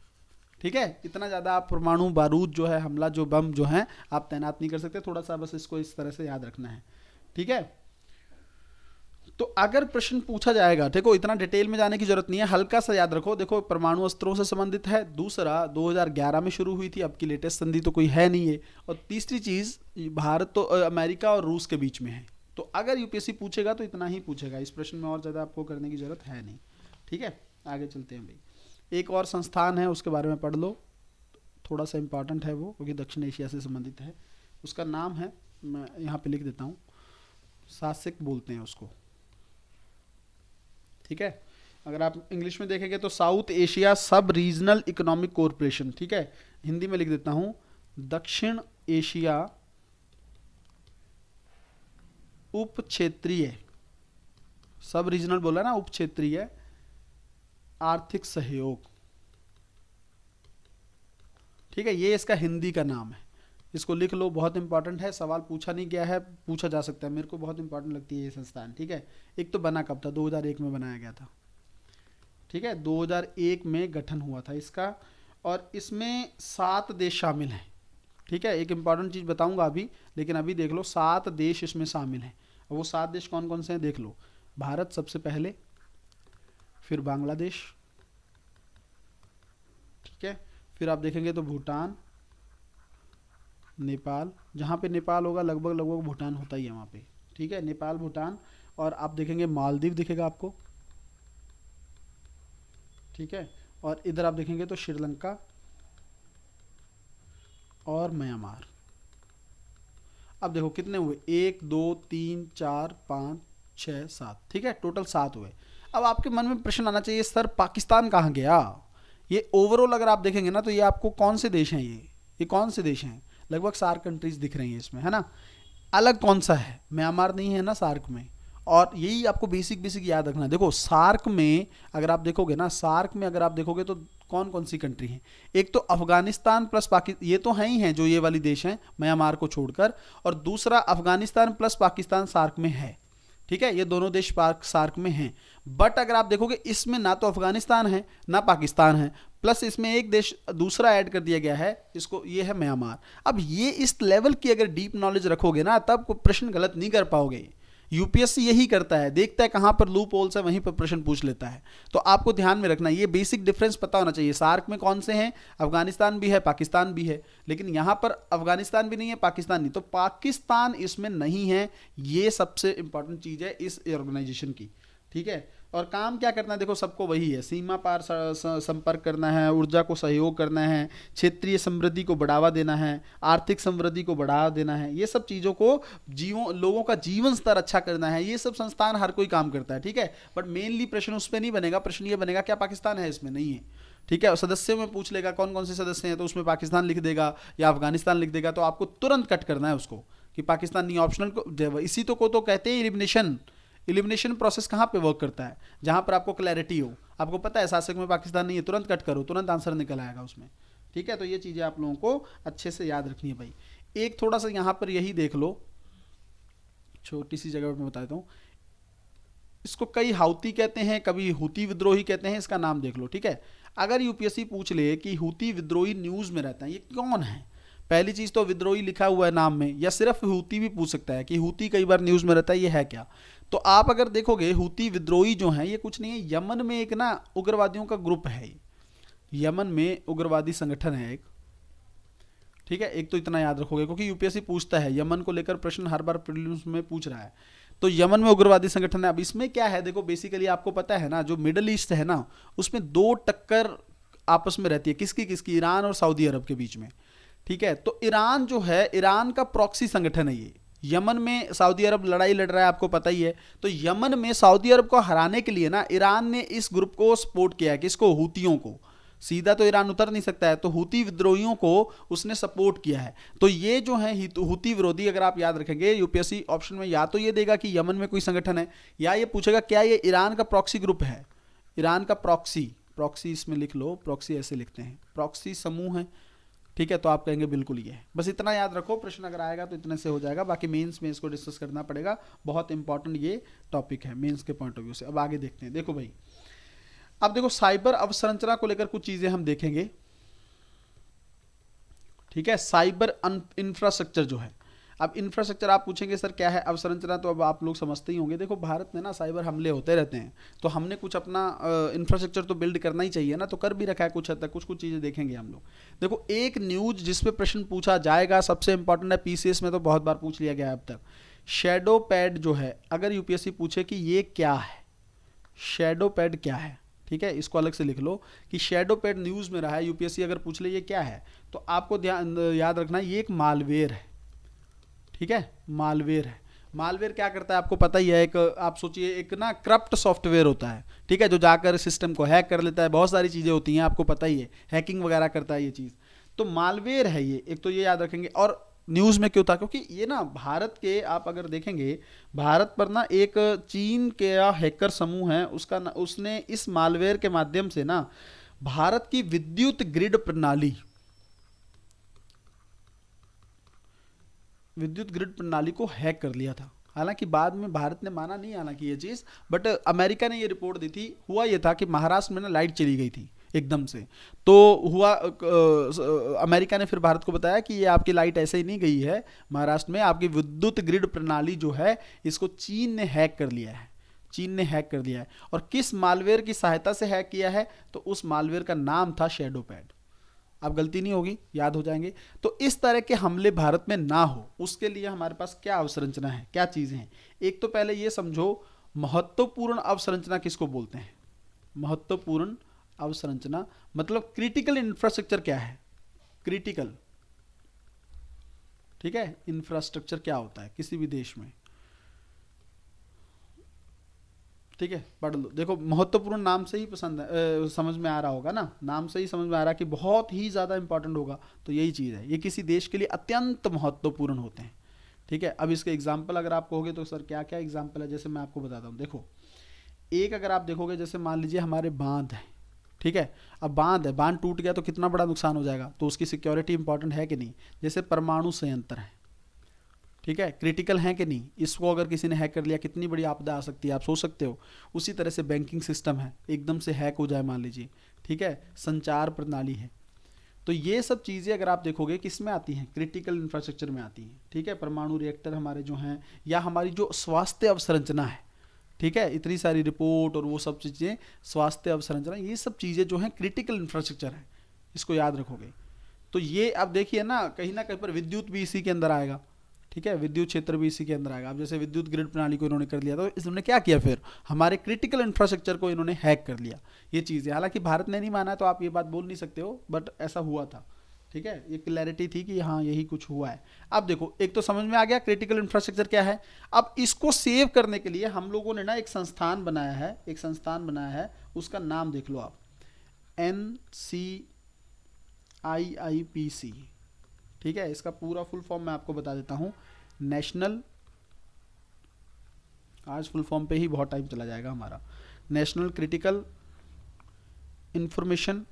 ठीक है, इतना ज्यादा आप परमाणु बारूद जो है, हमला जो बम जो है, आप तैनात नहीं कर सकते। थोड़ा सा बस इसको इस तरह से याद रखना है। ठीक है, तो अगर प्रश्न पूछा जाएगा, देखो इतना डिटेल में जाने की जरूरत नहीं है, हल्का सा याद रखो। देखो परमाणु अस्त्रों से संबंधित है, दूसरा 2011 में शुरू हुई थी, अब की लेटेस्ट संधि तो कोई है नहीं है, और तीसरी चीज भारत तो अमेरिका और रूस के बीच में है। तो अगर यूपीएससी पूछेगा तो इतना ही पूछेगा, इस प्रश्न में और ज्यादा आपको करने की जरूरत है नहीं। ठीक है, आगे चलते हैं भाई। एक और संस्थान है, उसके बारे में पढ़ लो, थोड़ा सा इंपॉर्टेंट है वो, क्योंकि दक्षिण एशिया से संबंधित है। उसका नाम है, मैं यहाँ पे लिख देता हूँ, सासिक बोलते हैं उसको। ठीक है, अगर आप इंग्लिश में देखेंगे तो साउथ एशिया सब रीजनल इकोनॉमिक कॉरपोरेशन। ठीक है, हिंदी में लिख देता हूं, दक्षिण एशिया उप क्षेत्रीय, सब रीजनल बोला ना, उप क्षेत्रीय आर्थिक सहयोग ठीक है, ये इसका हिंदी का नाम है, इसको लिख लो, बहुत इंपॉर्टेंट है, सवाल पूछा नहीं गया है, पूछा जा सकता है, मेरे को बहुत इंपॉर्टेंट लगती है ये संस्थान। ठीक है, एक तो बना कब था, 2001 में बनाया गया था। ठीक है, 2001 में गठन हुआ था इसका, और इसमें 7 देश शामिल हैं। ठीक है, एक इंपॉर्टेंट चीज़ बताऊंगा अभी, लेकिन अभी देख लो 7 देश इसमें शामिल हैं, और वो 7 देश कौन कौन से हैं देख लो। भारत सबसे पहले, फिर बांग्लादेश, ठीक है, फिर आप देखेंगे तो भूटान, नेपाल, जहाँ पे नेपाल होगा लगभग लगभग भूटान होता ही है वहाँ पे। ठीक है, नेपाल, भूटान, और आप देखेंगे मालदीव दिखेगा आपको। ठीक है, और इधर आप देखेंगे तो श्रीलंका और म्यांमार। अब देखो कितने हुए, 1 2 3 4 5 6 7। ठीक है, टोटल 7 हुए। अब आपके मन में प्रश्न आना चाहिए, सर पाकिस्तान कहाँ गया? ये ओवरऑल अगर आप देखेंगे ना तो ये आपको कौन से देश हैं, ये कौन से देश हैं? लगभग सार्क कंट्रीज दिख रही हैं इसमें, है ना। अलग कौन सा है? म्यांमार नहीं है ना सार्क में। और यही आपको बेसिक बेसिक याद रखना है। देखो सार्क में अगर आप देखोगे ना, सार्क में अगर आप देखोगे तो कौन कौन सी कंट्री हैं? एक तो अफगानिस्तान प्लस पाकिस्तान, ये तो हैं ही हैं जो ये वाली देश हैं म्यांमार को छोड़कर, और दूसरा अफगानिस्तान प्लस पाकिस्तान सार्क में है। ठीक है, ये दोनों देश सार्क में हैं। बट अगर आप देखोगे इसमें ना तो अफगानिस्तान है ना पाकिस्तान है, प्लस इसमें एक देश दूसरा ऐड कर दिया गया है, इसको, ये है म्यांमार। अब ये इस लेवल की अगर डीप नॉलेज रखोगे ना तब कोई प्रश्न गलत नहीं कर पाओगे। यूपीएससी यही करता है, देखता है कहाँ पर लूप होल्स है वहीं पर प्रश्न पूछ लेता है। तो आपको ध्यान में रखना, ये बेसिक डिफरेंस पता होना चाहिए। सार्क में कौन से हैं? अफगानिस्तान भी है, पाकिस्तान भी है, लेकिन यहाँ पर अफगानिस्तान भी नहीं है, पाकिस्तान नहीं, तो पाकिस्तान इसमें नहीं है। ये सबसे इंपॉर्टेंट चीज़ है इस ऑर्गेनाइजेशन की। ठीक है, और काम क्या करना है? देखो सबको वही है, सीमा पार संपर्क करना है, ऊर्जा को सहयोग करना है, क्षेत्रीय समृद्धि को बढ़ावा देना है, आर्थिक समृद्धि को बढ़ावा देना है, ये सब चीज़ों को लोगों का जीवन स्तर अच्छा करना है। ये सब संस्थान हर कोई काम करता है। ठीक है, बट मेनली प्रश्न उस पर नहीं बनेगा, प्रश्न ये बनेगा क्या पाकिस्तान है इसमें? नहीं है। ठीक है, सदस्यों में पूछ लेगा कौन कौन से सदस्य हैं, तो उसमें पाकिस्तान लिख देगा या अफगानिस्तान लिख देगा, तो आपको तुरंत कट करना है उसको कि पाकिस्तान नहीं, ऑप्शनल को। इसी को तो कहते हैं एलिमिनेशन प्रोसेस। कहाँ पे वर्क करता है? जहाँ पर आपको क्लैरिटी हो, आपको पता है शासक में पाकिस्तान नहीं है, तुरंत कट करो, तुरंत आंसर निकल आएगा उसमें। ठीक है, तो ये चीज़ें आप लोगों को अच्छे से याद रखनी है भाई। एक थोड़ा सा यहाँ पर यही देख लो, छोटी सी जगह पर मैं बताता हूँ, इसको कई हाउती कहते हैं, कभी हूती विद्रोही कहते हैं, इसका नाम देख लो। ठीक है, अगर यूपीएससी पूछ ले कि हूती विद्रोही न्यूज़ में रहता है, ये कौन है? पहली चीज़ तो विद्रोही लिखा हुआ है नाम में, या सिर्फ हूती भी पूछ सकता है कि हूती कई बार न्यूज़ में रहता है, ये है क्या? तो आप अगर देखोगे हूती विद्रोही जो है ये कुछ नहीं है, यमन में एक ना उग्रवादियों का ग्रुप है, यमन में उग्रवादी संगठन है एक। ठीक है, एक तो इतना याद रखोगे क्योंकि यूपीएससी पूछता है, यमन को लेकर प्रश्न हर बार प्रीलिम्स में पूछ रहा है। तो यमन में उग्रवादी संगठन है। अब इसमें क्या है, देखो बेसिकली आपको पता है ना, जो मिडल ईस्ट है ना उसमें 2 टक्कर आपस में रहती है, किसकी? ईरान और सऊदी अरब के बीच में। ठीक है, तो ईरान जो है, ईरान का प्रॉक्सी संगठन है ये। यमन में सऊदी अरब लड़ाई लड़ रहा है, आपको पता ही है। तो यमन में सऊदी अरब को हराने के लिए ना ईरान ने इस ग्रुप को सपोर्ट किया है। किसको? हूतियों को। सीधा तो ईरान उतर नहीं सकता है, तो हूती विद्रोहियों को उसने सपोर्ट किया है। तो ये जो है हूती विरोधी, अगर आप याद रखेंगे यूपीएससी ऑप्शन में या तो ये देगा कि यमन में कोई संगठन है, या ये पूछेगा क्या ये ईरान का प्रॉक्सी ग्रुप है। ईरान का प्रॉक्सी इसमें लिख लो, प्रॉक्सी ऐसे लिखते हैं, प्रॉक्सी समूह है। ठीक है, तो आप कहेंगे बिल्कुल ये है। बस इतना याद रखो, प्रश्न अगर आएगा तो इतने से हो जाएगा, बाकी मेंस में इसको डिस्कस करना पड़ेगा। बहुत इंपॉर्टेंट ये टॉपिक है मेंस के पॉइंट ऑफ व्यू से। अब आगे देखते हैं। देखो भाई, अब देखो साइबर अवसंरचना को लेकर कुछ चीजें हम देखेंगे। ठीक है, साइबर इंफ्रास्ट्रक्चर जो है, अब इंफ्रास्ट्रक्चर आप पूछेंगे सर क्या है अवसंरचना, तो अब आप लोग समझते ही होंगे। देखो भारत में ना साइबर हमले होते रहते हैं, तो हमने कुछ अपना इंफ्रास्ट्रक्चर तो बिल्ड करना ही चाहिए ना, तो कर भी रखा है कुछ हद तक। कुछ चीज़ें देखेंगे हम लोग। देखो एक न्यूज जिसपे प्रश्न पूछा जाएगा, सबसे इंपॉर्टेंट है, पीसीएस में तो बहुत बार पूछ लिया गया है अब तक, शैडो पैड जो है। अगर यूपीएससी पूछे कि ये क्या है, शैडो पैड क्या है, ठीक है, इसको अलग से लिख लो कि शैडो पैड न्यूज़ में रहा है, यूपीएससी अगर पूछ ले ये क्या है, तो आपको ध्यान याद रखना ये एक मालवेयर है। ठीक है, मालवेयर है। मालवेयर क्या करता है आपको पता ही है, एक आप सोचिए एक ना करप्ट सॉफ्टवेयर होता है, ठीक है, जो जाकर सिस्टम को हैक कर लेता है। बहुत सारी चीज़ें होती हैं, आपको पता ही है, हैकिंग वगैरह करता है ये चीज़। तो मालवेयर है ये, एक तो ये याद रखेंगे। और न्यूज़ में क्यों था, क्योंकि ये ना भारत के, आप अगर देखेंगे भारत पर ना एक चीन के हैकर समूह है, उसने इस मालवेयर के माध्यम से ना भारत की विद्युत ग्रिड प्रणाली, विद्युत ग्रिड प्रणाली को हैक कर लिया था। हालांकि बाद में भारत ने माना नहीं हालांकि ये चीज़, बट अमेरिका ने ये रिपोर्ट दी थी। हुआ ये था कि महाराष्ट्र में ना लाइट चली गई थी एकदम से, तो हुआ अमेरिका ने फिर भारत को बताया कि ये आपकी लाइट ऐसे ही नहीं गई है महाराष्ट्र में, आपकी विद्युत ग्रिड प्रणाली जो है इसको चीन ने हैक कर लिया है। चीन ने हैक कर दिया है। और किस मालवेयर की सहायता से हैक किया है, तो उस मालवेयर का नाम था शैडो पैड। अब गलती नहीं होगी, याद हो जाएंगे। तो इस तरह के हमले भारत में ना हो उसके लिए हमारे पास क्या अवसंरचना है, क्या चीजें हैं। एक तो पहले ये समझो, महत्वपूर्ण अवसंरचना किसको बोलते हैं। महत्वपूर्ण अवसंरचना मतलब क्रिटिकल इंफ्रास्ट्रक्चर क्या है, क्रिटिकल, ठीक है, इंफ्रास्ट्रक्चर क्या होता है किसी भी देश में, ठीक है, पढ़ लो। देखो महत्वपूर्ण नाम से ही समझ में आ रहा होगा ना, नाम से ही समझ में आ रहा है कि बहुत ही ज़्यादा इंपॉर्टेंट होगा। तो यही चीज़ है, ये किसी देश के लिए अत्यंत महत्वपूर्ण होते हैं, ठीक है। अब इसके एग्जाम्पल अगर आप कहोगे तो सर क्या क्या एग्जाम्पल है, जैसे मैं आपको बताता हूँ। देखो एक अगर आप देखोगे, जैसे मान लीजिए हमारे बांध है, ठीक है। अब बांध है, बांध टूट गया तो कितना बड़ा नुकसान हो जाएगा, तो उसकी सिक्योरिटी इंपॉर्टेंट है कि नहीं। जैसे परमाणु संयंत्र है, ठीक है, क्रिटिकल है कि नहीं, इसको अगर किसी ने हैक कर लिया कितनी बड़ी आपदा आ सकती है, आप सोच सकते हो। उसी तरह से बैंकिंग सिस्टम है, एकदम से हैक हो जाए मान लीजिए, ठीक है, संचार प्रणाली है। तो ये सब चीज़ें अगर आप देखोगे किस में आती हैं, क्रिटिकल इंफ्रास्ट्रक्चर में आती हैं, ठीक है। परमाणु रिएक्टर हमारे जो हैं, या हमारी जो स्वास्थ्य अवसंरचना है, ठीक है, इतनी सारी रिपोर्ट और वो सब चीज़ें, स्वास्थ्य अवसंरचना, ये सब चीज़ें जो हैं क्रिटिकल इंफ्रास्ट्रक्चर है, इसको याद रखोगे। तो ये आप देखिए ना कहीं पर विद्युत भी इसी के अंदर आएगा, ठीक है, विद्युत क्षेत्र भी इसी के अंदर आएगा। अब जैसे विद्युत ग्रिड प्रणाली को इन्होंने कर लिया, तो इन्होंने क्या किया, फिर हमारे क्रिटिकल इंफ्रास्ट्रक्चर को इन्होंने हैक कर लिया। ये चीज़ है, हालांकि भारत ने नहीं माना तो आप ये बात बोल नहीं सकते हो, बट ऐसा हुआ था, ठीक है। ये क्लैरिटी थी कि हाँ यही कुछ हुआ है। अब देखो एक तो समझ में आ गया क्रिटिकल इंफ्रास्ट्रक्चर क्या है। अब इसको सेव करने के लिए हम लोगों ने ना एक संस्थान बनाया है, एक संस्थान बनाया है, उसका नाम देख लो आप, NCIIPC, ठीक है। इसका पूरा फुल फॉर्म मैं आपको बता देता हूँ, नेशनल, आज फुल फॉर्म पे ही बहुत टाइम चला जाएगा हमारा, national critical information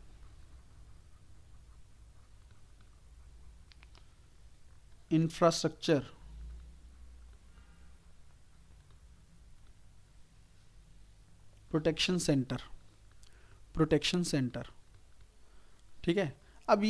infrastructure protection centre, protection centre, ठीक है। अब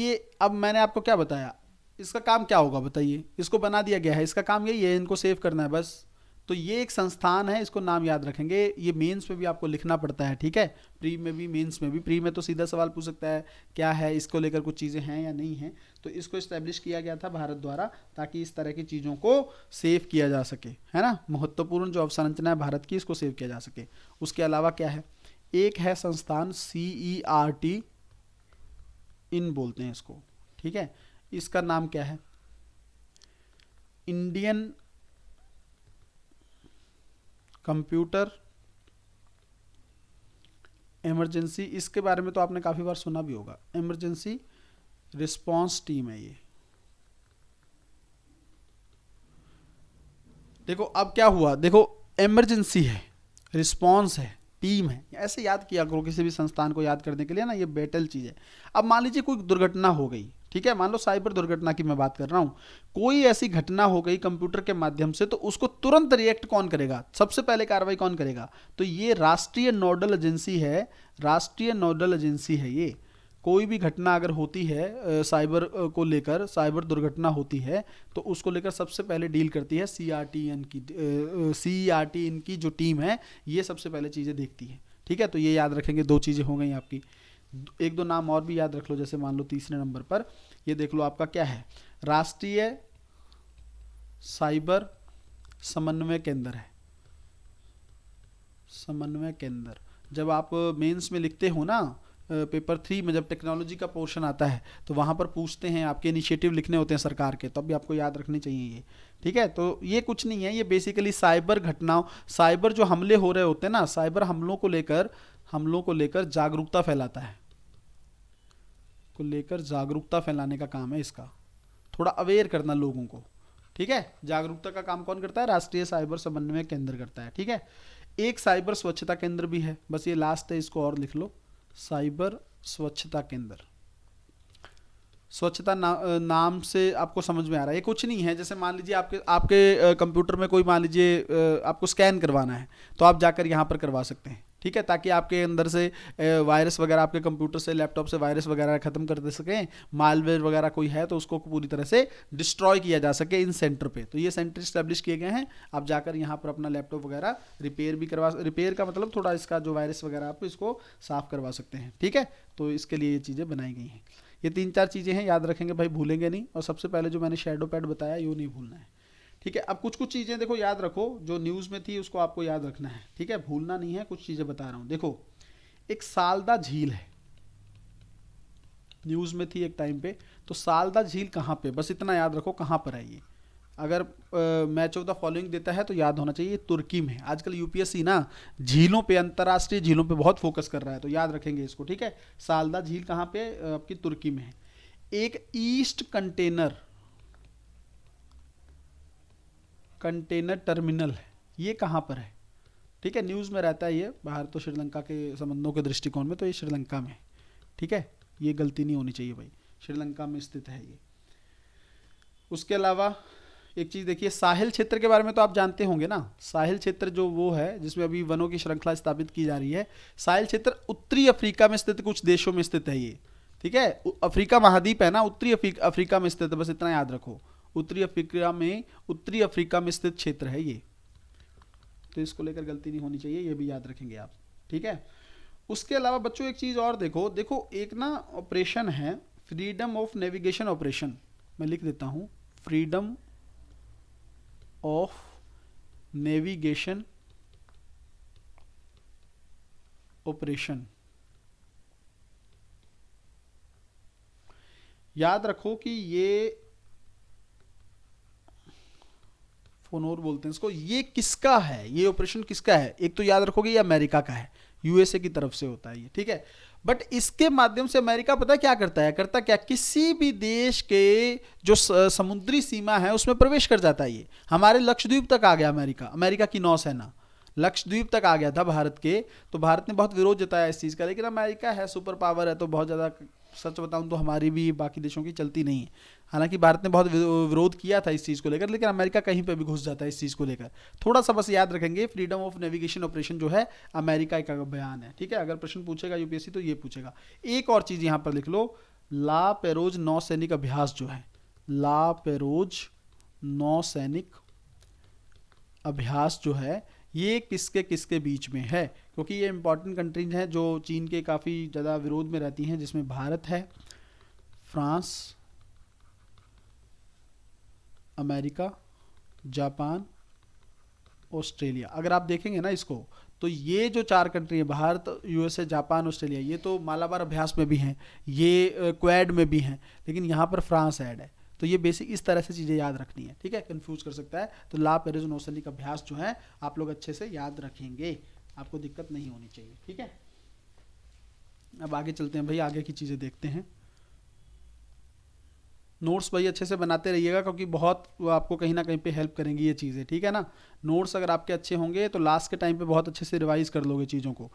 मैंने आपको क्या बताया, इसका काम क्या होगा बताइए, इसको बना दिया गया है, इसका काम यही है, इनको सेव करना है बस। तो ये एक संस्थान है, इसको नाम याद रखेंगे। ये मेंस में भी आपको लिखना पड़ता है, ठीक है, प्री में भी मेंस में भी। प्री में तो सीधा सवाल पूछ सकता है क्या है, इसको लेकर कुछ चीज़ें हैं या नहीं हैं। तो इसको इस्टेब्लिश किया गया था भारत द्वारा, ताकि इस तरह की चीज़ों को सेव किया जा सके, है ना। महत्वपूर्ण जो अवसंरचना है भारत की, इसको सेव किया जा सके। उसके अलावा क्या है, एक है संस्थान CERT इन बोलते हैं इसको, ठीक है। इसका नाम क्या है, इंडियन कंप्यूटर इमरजेंसी। इसके बारे में तो आपने काफ़ी बार सुना भी होगा, इमरजेंसी रिस्पांस टीम है ये। देखो अब क्या हुआ, देखो इमरजेंसी है, रिस्पांस है, टीम है, ऐसे याद किया करो किसी भी संस्थान को याद करने के लिए ना, ये बेटल चीज़ है। अब मान लीजिए कोई दुर्घटना हो गई, ठीक है, मान लो साइबर दुर्घटना की मैं बात कर रहा हूँ, कोई ऐसी घटना हो गई कंप्यूटर के माध्यम से, तो उसको तुरंत रिएक्ट कौन करेगा, सबसे पहले कार्रवाई कौन करेगा, तो ये राष्ट्रीय नोडल एजेंसी है, राष्ट्रीय नोडल एजेंसी है ये। कोई भी घटना अगर होती है साइबर को लेकर, साइबर दुर्घटना होती है, तो उसको लेकर सबसे पहले डील करती है CERT इनकी जो टीम है, ये सबसे पहले चीज़ें देखती है, ठीक है। तो ये याद रखेंगे, दो चीज़ें हो गई आपकी। एक दो नाम और भी याद रख लो, जैसे मान लो तीसरे नंबर पर ये देख लो आपका क्या है, राष्ट्रीय साइबर समन्वय केंद्र है, समन्वय केंद्र। जब आप मेंस में लिखते हो ना, पेपर 3 में जब टेक्नोलॉजी का पोर्शन आता है, तो वहाँ पर पूछते हैं, आपके इनिशिएटिव लिखने होते हैं सरकार के, तब भी आपको याद रखनी चाहिए ये, ठीक है। तो ये कुछ नहीं है, ये बेसिकली साइबर घटनाओं, साइबर जो हमले हो रहे होते हैं ना, साइबर हमलों को लेकर जागरूकता फैलाता है, को लेकर जागरूकता फैलाने का काम है इसका, थोड़ा अवेयर करना लोगों को, ठीक है। जागरूकता का काम कौन करता है, राष्ट्रीय साइबर समन्वय केंद्र करता है, ठीक है। एक साइबर स्वच्छता केंद्र भी है, बस ये लास्ट है, इसको और लिख लो, साइबर स्वच्छता केंद्र, स्वच्छता नाम से आपको समझ में आ रहा है, ये कुछ नहीं है। जैसे मान लीजिए आपके आपके कंप्यूटर में कोई, मान लीजिए आपको स्कैन करवाना है, तो आप जाकर यहाँ पर करवा सकते हैं, ठीक है, ताकि आपके अंदर से वायरस वगैरह, आपके कंप्यूटर से, लैपटॉप से वायरस वगैरह खत्म कर दे सकें, मालवेयर वगैरह कोई है तो उसको पूरी तरह से डिस्ट्रॉय किया जा सके इन सेंटर पे। तो ये सेंटर इस्टेब्लिश किए गए हैं, आप जाकर यहाँ पर अपना लैपटॉप वगैरह रिपेयर भी करवा, रिपेयर का मतलब थोड़ा इसका जो वायरस वगैरह आप इसको साफ करवा सकते हैं, ठीक है। तो इसके लिए ये चीज़ें बनाई गई हैं। ये 3-4 चीज़ें हैं, याद रखेंगे भाई, भूलेंगे नहीं। और सबसे पहले जो मैंने शैडो पैड बताया, यूँ नहीं भूलना है, ठीक है। अब कुछ कुछ चीज़ें देखो याद रखो, जो न्यूज़ में थी उसको आपको याद रखना है, ठीक है, भूलना नहीं है। कुछ चीज़ें बता रहा हूँ, देखो एक सालदा झील है, न्यूज़ में थी एक टाइम पे, तो सालदा झील कहाँ पे, बस इतना याद रखो कहाँ पर है ये। अगर मैच ऑफ द फॉलोइंग देता है तो याद होना चाहिए तुर्की में। आजकल यूपीएससी ना झीलों पे, अंतर्राष्ट्रीय झीलों पे बहुत फोकस कर रहा है, तो याद रखेंगे इसको, ठीक है। सालदा झील कहाँ पे, आपकी तुर्की में है। एक ईस्ट कंटेनर टर्मिनल है, ये कहाँ पर है, ठीक है, न्यूज़ में रहता है ये बाहर, तो श्रीलंका के संबंधों के दृष्टिकोण में तो ये श्रीलंका में, ठीक है, ये गलती नहीं होनी चाहिए भाई, श्रीलंका में स्थित है ये। उसके अलावा एक चीज़ देखिए, साहिल क्षेत्र के बारे में तो आप जानते होंगे ना। साहिल क्षेत्र जो वो है जिसमें अभी वनों की श्रृंखला स्थापित की जा रही है, साहिल क्षेत्र उत्तरी अफ्रीका में स्थित कुछ देशों में स्थित है ये, ठीक है। अफ्रीका महाद्वीप है ना, उत्तरी अफ्रीका में स्थित है, बस इतना याद रखो, उत्तरी अफ्रीका में स्थित क्षेत्र है ये, तो इसको लेकर गलती नहीं होनी चाहिए, ये भी याद रखेंगे आप, ठीक है। उसके अलावा बच्चों एक चीज़ और देखो एक ना ऑपरेशन है, फ्रीडम ऑफ नेविगेशन ऑपरेशन, मैं लिख देता हूँ, फ्रीडम ऑफ नेविगेशन ऑपरेशन। याद रखो कि ये फोनोर बोलते हैं इसको, ये किसका है, ये ऑपरेशन किसका है, एक तो याद रखोगे ये अमेरिका का है, यूएसए की तरफ से होता है ये, ठीक है। बट इसके माध्यम से अमेरिका पता है क्या करता है, करता क्या, किसी भी देश के जो समुद्री सीमा है उसमें प्रवेश कर जाता है ये। हमारे लक्षद्वीप तक आ गया अमेरिका, अमेरिका की नौसेना लक्षद्वीप तक आ गया था भारत के, तो भारत ने बहुत विरोध जताया इस चीज़ का, लेकिन अमेरिका है, सुपर पावर है, तो बहुत ज़्यादा, सच बताऊं तो हमारी भी बाकी देशों की चलती नहीं है। हालांकि भारत ने बहुत विरोध किया था इस चीज़ को लेकर, लेकिन अमेरिका कहीं पे भी घुस जाता है इस चीज़ को लेकर। थोड़ा सा बस याद रखेंगे, फ्रीडम ऑफ नेविगेशन ऑपरेशन जो है अमेरिका का बयान है, ठीक है। अगर प्रश्न पूछेगा यूपीएससी तो ये पूछेगा। एक और चीज़ यहाँ पर लिख लो, ला पेरोज नौसैनिक अभ्यास जो है, ला पेरोज नौसैनिक अभ्यास जो है, ये किसके किसके बीच में है, क्योंकि ये इंपॉर्टेंट कंट्रीज हैं जो चीन के काफ़ी ज़्यादा विरोध में रहती हैं, जिसमें भारत है, फ्रांस, अमेरिका, जापान, ऑस्ट्रेलिया। अगर आप देखेंगे ना इसको, तो ये जो 4 कंट्री है, भारत, यूएसए, जापान, ऑस्ट्रेलिया, ये तो मालाबार अभ्यास में भी हैं, ये क्वाड में भी हैं, लेकिन यहाँ पर फ्रांस ऐड है। तो ये बेसिक इस तरह से चीज़ें याद रखनी है, ठीक है, कंफ्यूज कर सकता है। तो ला पेरिस नौसैनिक अभ्यास जो है आप लोग अच्छे से याद रखेंगे, आपको दिक्कत नहीं होनी चाहिए, ठीक है। अब आगे चलते हैं भाई, आगे की चीज़ें देखते हैं। नोट्स भाई अच्छे से बनाते रहिएगा, क्योंकि बहुत आपको कहीं ना कहीं पे हेल्प करेंगी ये चीज़ें, ठीक है ना। नोट्स अगर आपके अच्छे होंगे तो लास्ट के टाइम पे बहुत अच्छे से रिवाइज कर लोगे चीज़ों को।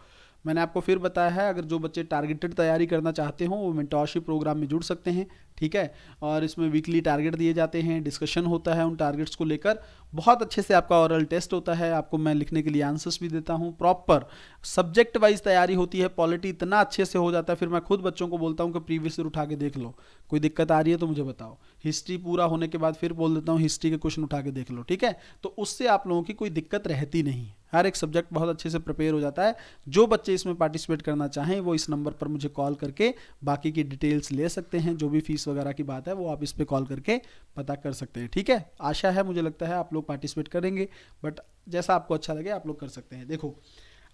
मैंने आपको फिर बताया है, अगर जो बच्चे टारगेटेड तैयारी करना चाहते हो वो मेंटरशिप प्रोग्राम में जुड़ सकते हैं, ठीक है। और इसमें वीकली टारगेट दिए जाते हैं, डिस्कशन होता है उन टारगेट्स को लेकर, बहुत अच्छे से आपका ओरल टेस्ट होता है, आपको मैं लिखने के लिए आंसर्स भी देता हूँ, प्रॉपर सब्जेक्ट वाइज तैयारी होती है। पॉलिटी इतना अच्छे से हो जाता है, फिर मैं खुद बच्चों को बोलता हूँ कि प्रीवियस ईयर उठा के देख लो, कोई दिक्कत आ रही है तो मुझे बताओ। हिस्ट्री पूरा होने के बाद फिर बोल देता हूँ हिस्ट्री के क्वेश्चन उठा के देख लो, ठीक है। तो उससे आप लोगों की कोई दिक्कत रहती नहीं, हर एक सब्जेक्ट बहुत अच्छे से प्रिपेयर हो जाता है। जो बच्चे इसमें पार्टिसिपेट करना चाहें वो इस नंबर पर मुझे कॉल करके बाकी की डिटेल्स ले सकते हैं, जो भी फीस वगैरह की बात है वो आप इस पर कॉल करके पता कर सकते हैं, ठीक है। आशा है, मुझे लगता है आप लोग पार्टिसिपेट करेंगे, बट जैसा आपको अच्छा लगे आप लोग कर सकते हैं। देखो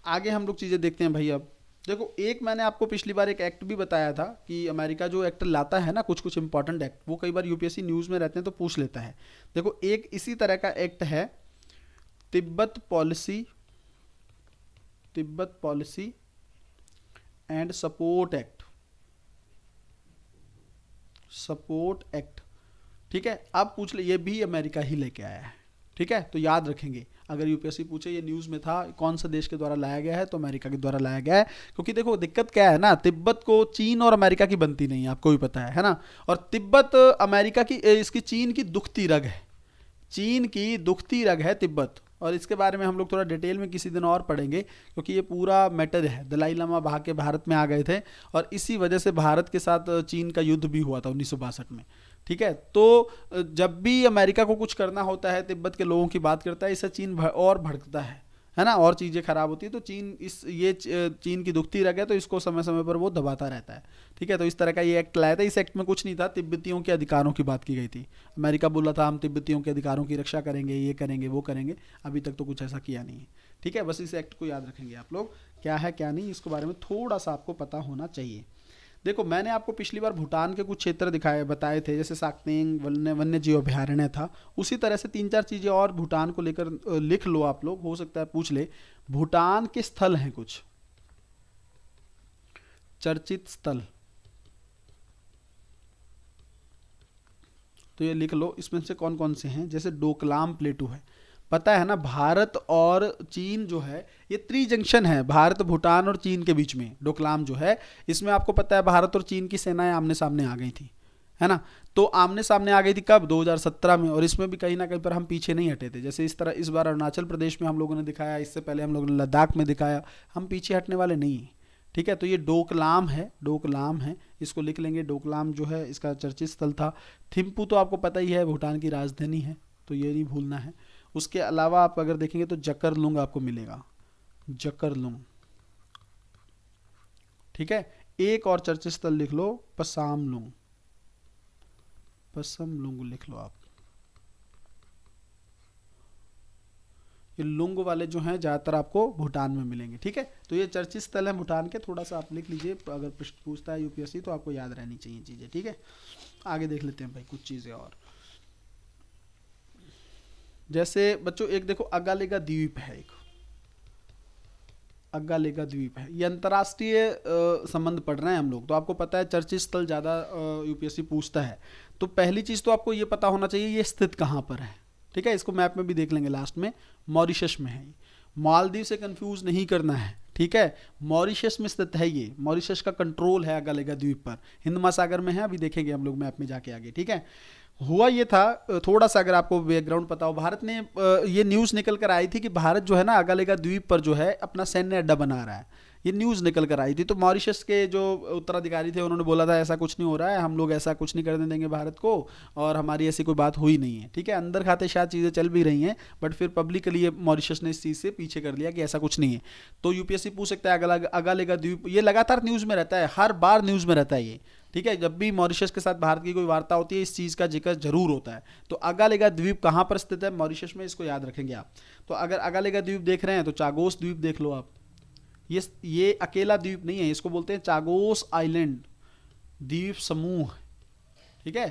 आगे हम लोग चीज़ें देखते हैं भाई। अब देखो, एक मैंने आपको पिछली बार एक एक्ट भी बताया था कि अमेरिका जो एक्ट लाता है ना, कुछ कुछ इंपॉर्टेंट एक्ट, वो कई बार यूपीएससी न्यूज़ में रहते हैं तो पूछ लेता है। देखो एक इसी तरह का एक्ट है, Tibet policy and support act, ठीक है। आप पूछ ले, ये भी अमेरिका ही लेके आया है, ठीक है, तो याद रखेंगे अगर यूपीएससी पूछे ये न्यूज़ में था कौन सा देश के द्वारा लाया गया है, तो अमेरिका के द्वारा लाया गया है। क्योंकि देखो दिक्कत क्या है ना, तिब्बत को चीन और अमेरिका की बनती नहीं है, आपको भी पता है ना। और तिब्बत अमेरिका की इसकी चीन की दुखती रग है, चीन की दुखती रग है तिब्बत। और इसके बारे में हम लोग थोड़ा डिटेल में किसी दिन और पढ़ेंगे, क्योंकि ये पूरा मैटर है। दलाई लामा भाग के भारत में आ गए थे और इसी वजह से भारत के साथ चीन का युद्ध भी हुआ था 1962 में। ठीक है, तो जब भी अमेरिका को कुछ करना होता है, तिब्बत के लोगों की बात करता है, इससे चीन और भड़कता है ना, और चीज़ें खराब होती है। तो चीन की दुखती रग है, तो इसको समय समय पर वो दबाता रहता है। ठीक है, तो इस तरह का ये एक्ट लाया था। इस एक्ट में कुछ नहीं था, तिब्बतियों के अधिकारों की बात की गई थी। अमेरिका बोला था हम तिब्बतियों के अधिकारों की रक्षा करेंगे, ये करेंगे वो करेंगे। अभी तक तो कुछ ऐसा किया नहीं है। ठीक है, बस इस एक्ट को याद रखेंगे आप लोग, क्या है क्या नहीं, इसके बारे में थोड़ा सा आपको पता होना चाहिए। देखो मैंने आपको पिछली बार भूटान के कुछ क्षेत्र बताए थे, जैसे साक्तेंग वन्य जीव अभयारण्य था। उसी तरह से 3-4 चीज़ें और भूटान को लेकर लिख लो आप लोग, हो सकता है पूछ ले। भूटान के स्थल हैं कुछ चर्चित स्थल, तो ये लिख लो। इसमें से कौन कौन से हैं, जैसे डोकलाम प्लेटू है, पता है ना, भारत और चीन जो है ये जंक्शन है, भारत भूटान और चीन के बीच में डोकलाम जो है। इसमें आपको पता है भारत और चीन की सेनाएं आमने सामने आ गई थी, है ना। तो आमने सामने आ गई थी कब, 2017 में। और इसमें भी कहीं ना कहीं पर हम पीछे नहीं हटे थे। जैसे इस तरह इस बार अरुणाचल प्रदेश में हम लोगों ने दिखाया, इससे पहले हम लोगों ने लद्दाख में दिखाया, हम पीछे हटने वाले नहीं हैं। ठीक है, तो ये डोकलाम है, डोकलाम है, इसको लिख लेंगे। डोकलाम जो है इसका चर्चित स्थल था। थिम्पू तो आपको पता ही है भूटान की राजधानी है, तो ये नहीं भूलना है। उसके अलावा आप अगर देखेंगे तो जकरलुंग आपको मिलेगा, जकरलुंग। ठीक है, एक और चर्चित स्थल लिख लो, पसामलुंग, पसमलुंग लिख लो आप। ये लुंग वाले जो हैं ज़्यादातर आपको भूटान में मिलेंगे। ठीक है, तो ये चर्चित स्थल है भूटान के, थोड़ा सा आप लिख लीजिए, अगर प्रश्न पूछता है यूपीएससी तो आपको याद रहनी चाहिए चीज़ें। ठीक है, आगे देख लेते हैं भाई कुछ चीज़ें और। जैसे बच्चों एक देखो अगालेगा द्वीप है, एक अगालेगा द्वीप है, ये अंतर्राष्ट्रीय संबंध पढ़ रहे हैं हम लोग, तो आपको पता है चर्चित स्थल ज़्यादा यूपीएससी पूछता है। तो पहली चीज़ तो आपको ये पता होना चाहिए ये स्थित कहाँ पर है। ठीक है, इसको मैप में भी देख लेंगे लास्ट में, मॉरिशस में है। मालदीव से कंफ्यूज नहीं करना है। ठीक है, मॉरिशस में स्थित है ये, मॉरिशस का कंट्रोल है अगालेगा द्वीप पर, हिंद महासागर में है, अभी देखेंगे हम लोग मैप में जाके आगे। ठीक है, हुआ ये था, थोड़ा सा अगर आपको बैकग्राउंड पता हो, भारत ने ये न्यूज़ निकल कर आई थी कि भारत जो है ना अगालेगा द्वीप पर जो है अपना सैन्य अड्डा बना रहा है, ये न्यूज़ निकल कर आई थी। तो मॉरिशस के जो उत्तराधिकारी थे उन्होंने बोला था ऐसा कुछ नहीं हो रहा है, हम लोग ऐसा कुछ नहीं करने देंगे भारत को, और हमारी ऐसी कोई बात हुई नहीं है। ठीक है, अंदर खाते शायद चीज़ें चल भी रही हैं, बट फिर पब्लिकली ये मॉरिशस ने इस चीज़ से पीछे कर लिया कि ऐसा कुछ नहीं है। तो यूपीएससी पूछ सकता है अगालेगा द्वीप, ये लगातार न्यूज़ में रहता है, हर बार न्यूज़ में रहता है ये। ठीक है, जब भी मॉरिशस के साथ भारत की कोई वार्ता होती है इस चीज़ का जिक्र जरूर होता है। तो अगालेगा द्वीप कहाँ पर स्थित है, मॉरिशस में, इसको याद रखेंगे आप। तो अगर अगालेगा द्वीप देख रहे हैं तो चागोस द्वीप देख लो आप, ये अकेला द्वीप नहीं है, इसको बोलते हैं चागोस आइलैंड, द्वीप समूह। ठीक है,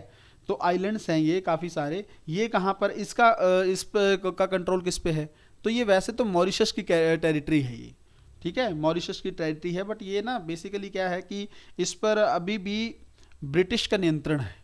तो आइलैंड्स हैं ये काफ़ी सारे। ये कहाँ पर इसका इस का कंट्रोल किस पे है, तो ये वैसे तो मॉरिशस की टेरिटरी है ये। ठीक है, मॉरिशस की टेरिटरी है, बट ये ना बेसिकली क्या है कि इस पर अभी भी ब्रिटिश का नियंत्रण है।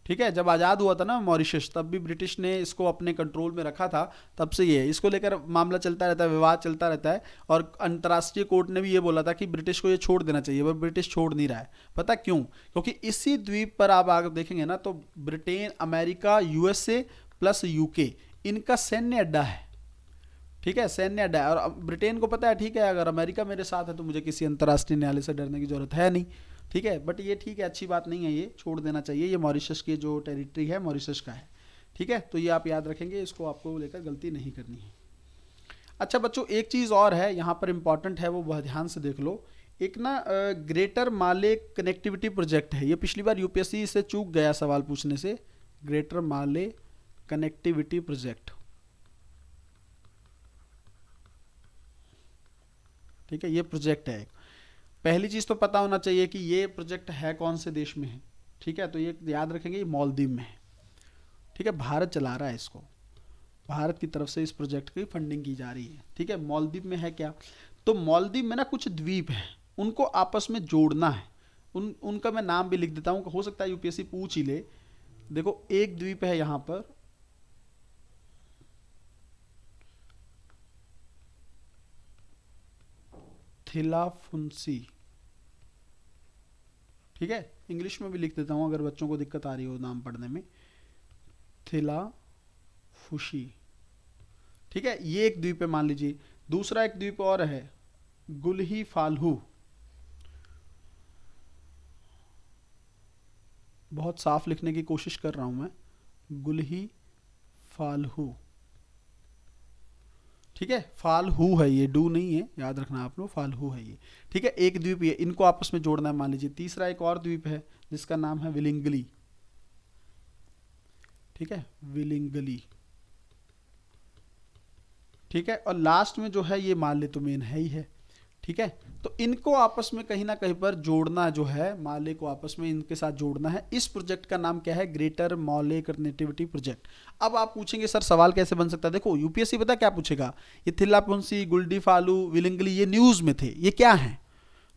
ठीक है, जब आज़ाद हुआ था ना मॉरिशस, तब भी ब्रिटिश ने इसको अपने कंट्रोल में रखा था, तब से ये है, इसको लेकर मामला चलता रहता है, विवाद चलता रहता है। और अंतर्राष्ट्रीय कोर्ट ने भी ये बोला था कि ब्रिटिश को ये छोड़ देना चाहिए, पर ब्रिटिश छोड़ नहीं रहा है। पता क्यों, क्योंकि इसी द्वीप पर आप आगे देखेंगे ना तो Britain, America, USA plus UK, इनका सैन्य अड्डा है। ठीक है, सैन्य अड्डा है। और ब्रिटेन को पता है ठीक है अगर अमेरिका मेरे साथ है तो मुझे किसी अंतर्राष्ट्रीय न्यायालय से डरने की जरूरत है नहीं। ठीक है, बट ये ठीक है, अच्छी बात नहीं है, ये छोड़ देना चाहिए। ये मॉरिशस की जो टेरिटरी है मॉरिशस का है। ठीक है, तो ये आप याद रखेंगे, इसको आपको लेकर गलती नहीं करनी है। अच्छा बच्चों एक चीज़ और है यहाँ पर इम्पॉर्टेंट है, वो बहुत ध्यान से देख लो। एक ना ग्रेटर माले कनेक्टिविटी प्रोजेक्ट है, ये पिछली बार यूपीएससी से चूक गया सवाल पूछने से। ग्रेटर माले कनेक्टिविटी प्रोजेक्ट, ठीक है, ये प्रोजेक्ट है। पहली चीज़ तो पता होना चाहिए कि ये प्रोजेक्ट है कौन से देश में है। ठीक है, तो ये याद रखेंगे, ये मालदीव में है। ठीक है, भारत चला रहा है इसको, भारत की तरफ से इस प्रोजेक्ट की फंडिंग की जा रही है। ठीक है, मालदीव में है क्या, तो मालदीव में ना कुछ द्वीप हैं, उनको आपस में जोड़ना है। उनका मैं नाम भी लिख देता हूँ, हो सकता है यूपीएससी पूछ ही ले। देखो एक द्वीप है यहाँ पर, थिलाफुंसी, ठीक है, इंग्लिश में भी लिख देता हूं अगर बच्चों को दिक्कत आ रही हो नाम पढ़ने में, थिलाफुशी, ठीक है, ये एक द्वीप है मान लीजिए। दूसरा एक द्वीप और है गुल्ही फाल्हू, बहुत साफ लिखने की कोशिश कर रहा हूं मैं, गुल्ही फाल्हू, ठीक है, फाल्हू है ये, डू नहीं है, याद रखना आप लोग, फाल्हू है ये, ठीक है, एक द्वीप ये, इनको आपस में जोड़ना है मान लीजिए। तीसरा एक और द्वीप है जिसका नाम है विलिंगली, ठीक है, विलिंगली, ठीक है, और लास्ट में जो है ये माले तो मेन है ही है, ठीक है। तो इनको आपस में कहीं ना कहीं पर जोड़ना जो है, माले को आपस में इनके साथ जोड़ना है। इस प्रोजेक्ट का नाम क्या है, ग्रेटर मॉले कनेक्टिविटी प्रोजेक्ट। अब आप पूछेंगे सर सवाल कैसे बन सकता है, देखो यूपीएससी पता क्या पूछेगा, ये थिल्लापुंसी, गुल्डी फालू, विलिंगली ये न्यूज में थे, ये क्या है,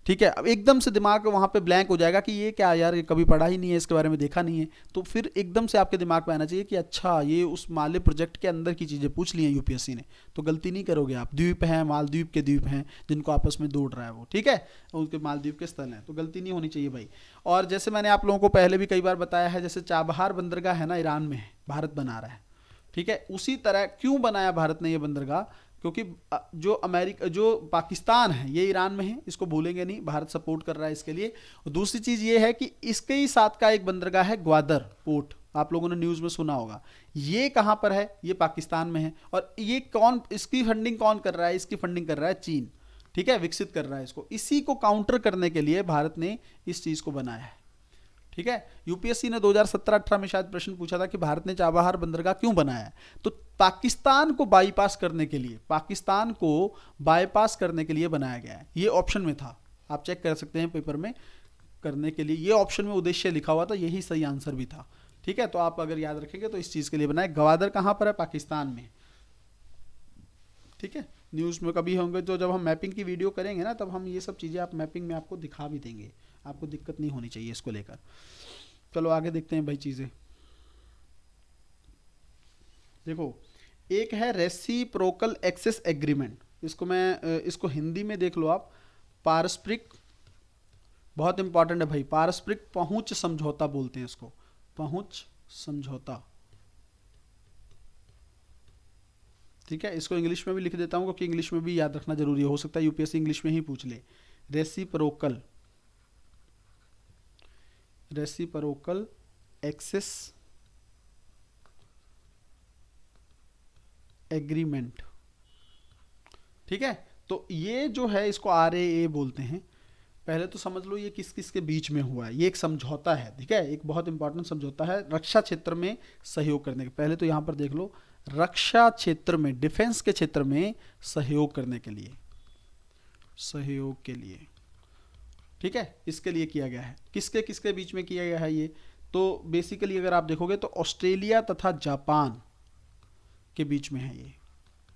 ठीक है। अब एकदम से दिमाग वहां पे ब्लैंक हो जाएगा कि ये क्या यार, ये कभी पढ़ा ही नहीं है, इसके बारे में देखा नहीं है, तो फिर एकदम से आपके दिमाग में आना चाहिए कि अच्छा ये उस माले प्रोजेक्ट के अंदर की चीजें पूछ ली हैं यूपीएससी ने, तो गलती नहीं करोगे आप। द्वीप हैं, मालद्वीप के द्वीप हैं जिनको आपस में जोड़ रहा है वो, ठीक है, उनके मालद्वीप के स्थल हैं, तो गलती नहीं होनी चाहिए भाई। और जैसे मैंने आप लोगों को पहले भी कई बार बताया है, जैसे चाबहार बंदरगाह है ना, ईरान में है, भारत बना रहा है, ठीक है, उसी तरह क्यों बनाया भारत ने ये बंदरगाह, क्योंकि जो अमेरिका, जो पाकिस्तान है ये ईरान में है, इसको भूलेंगे नहीं, भारत सपोर्ट कर रहा है इसके लिए। और दूसरी चीज ये है कि इसके ही साथ का एक बंदरगाह है ग्वादर पोर्ट, आप लोगों ने न्यूज में सुना होगा, ये कहां पर है, ये पाकिस्तान में है। और ये कौन, इसकी फंडिंग कौन कर रहा है, इसकी फंडिंग कर रहा है चीन, ठीक है, विकसित कर रहा है इसको। इसी को काउंटर करने के लिए भारत ने इस चीज को बनाया है, ठीक है। यूपीएससी ने 2017-18 में शायद प्रश्न पूछा था कि भारत ने चाबहार बंदरगाह क्यों बनाया है, तो पाकिस्तान को बाईपास करने के लिए, पाकिस्तान को बाईपास करने के लिए बनाया गया है। ये ऑप्शन में था, आप चेक कर सकते हैं पेपर में, करने के लिए ये ऑप्शन में उद्देश्य लिखा हुआ था, यही सही आंसर भी था, ठीक है। तो आप अगर याद रखेंगे तो इस चीज के लिए बनाया। ग्वादर कहां पर है, पाकिस्तान में, ठीक है। न्यूज में कभी होंगे तो जब हम मैपिंग की वीडियो करेंगे ना, तब हम ये सब चीजें आप मैपिंग में आपको दिखा भी देंगे, आपको दिक्कत नहीं होनी चाहिए इसको लेकर। चलो आगे देखते हैं भाई चीजें। देखो एक है रेसिप्रोकल एक्सेस एग्रीमेंट, इसको मैं इसको हिंदी में देख लो आप, पारस्परिक, बहुत इंपॉर्टेंट है भाई, पारस्परिक पहुंच समझौता बोलते हैं इसको, पहुंच समझौता, ठीक है। इसको इंग्लिश में भी लिख देता हूं क्योंकि इंग्लिश में भी याद रखना जरूरी हो सकता है यूपीएससी इंग्लिश में ही पूछ ले। रेसिप्रोकल, रेसिप्रोकल एक्सेस एग्रीमेंट, ठीक है। तो ये जो है इसको RAA बोलते हैं। पहले तो समझ लो ये किस किस के बीच में हुआ है, ये एक समझौता है, ठीक है, एक बहुत इंपॉर्टेंट समझौता है रक्षा क्षेत्र में सहयोग करने के। पहले तो यहां पर देख लो, रक्षा क्षेत्र में, डिफेंस के क्षेत्र में सहयोग करने के लिए, सहयोग के लिए, ठीक है, इसके लिए किया गया है। किसके किसके बीच में किया गया है ये, तो बेसिकली अगर आप देखोगे तो ऑस्ट्रेलिया तथा जापान के बीच में है ये,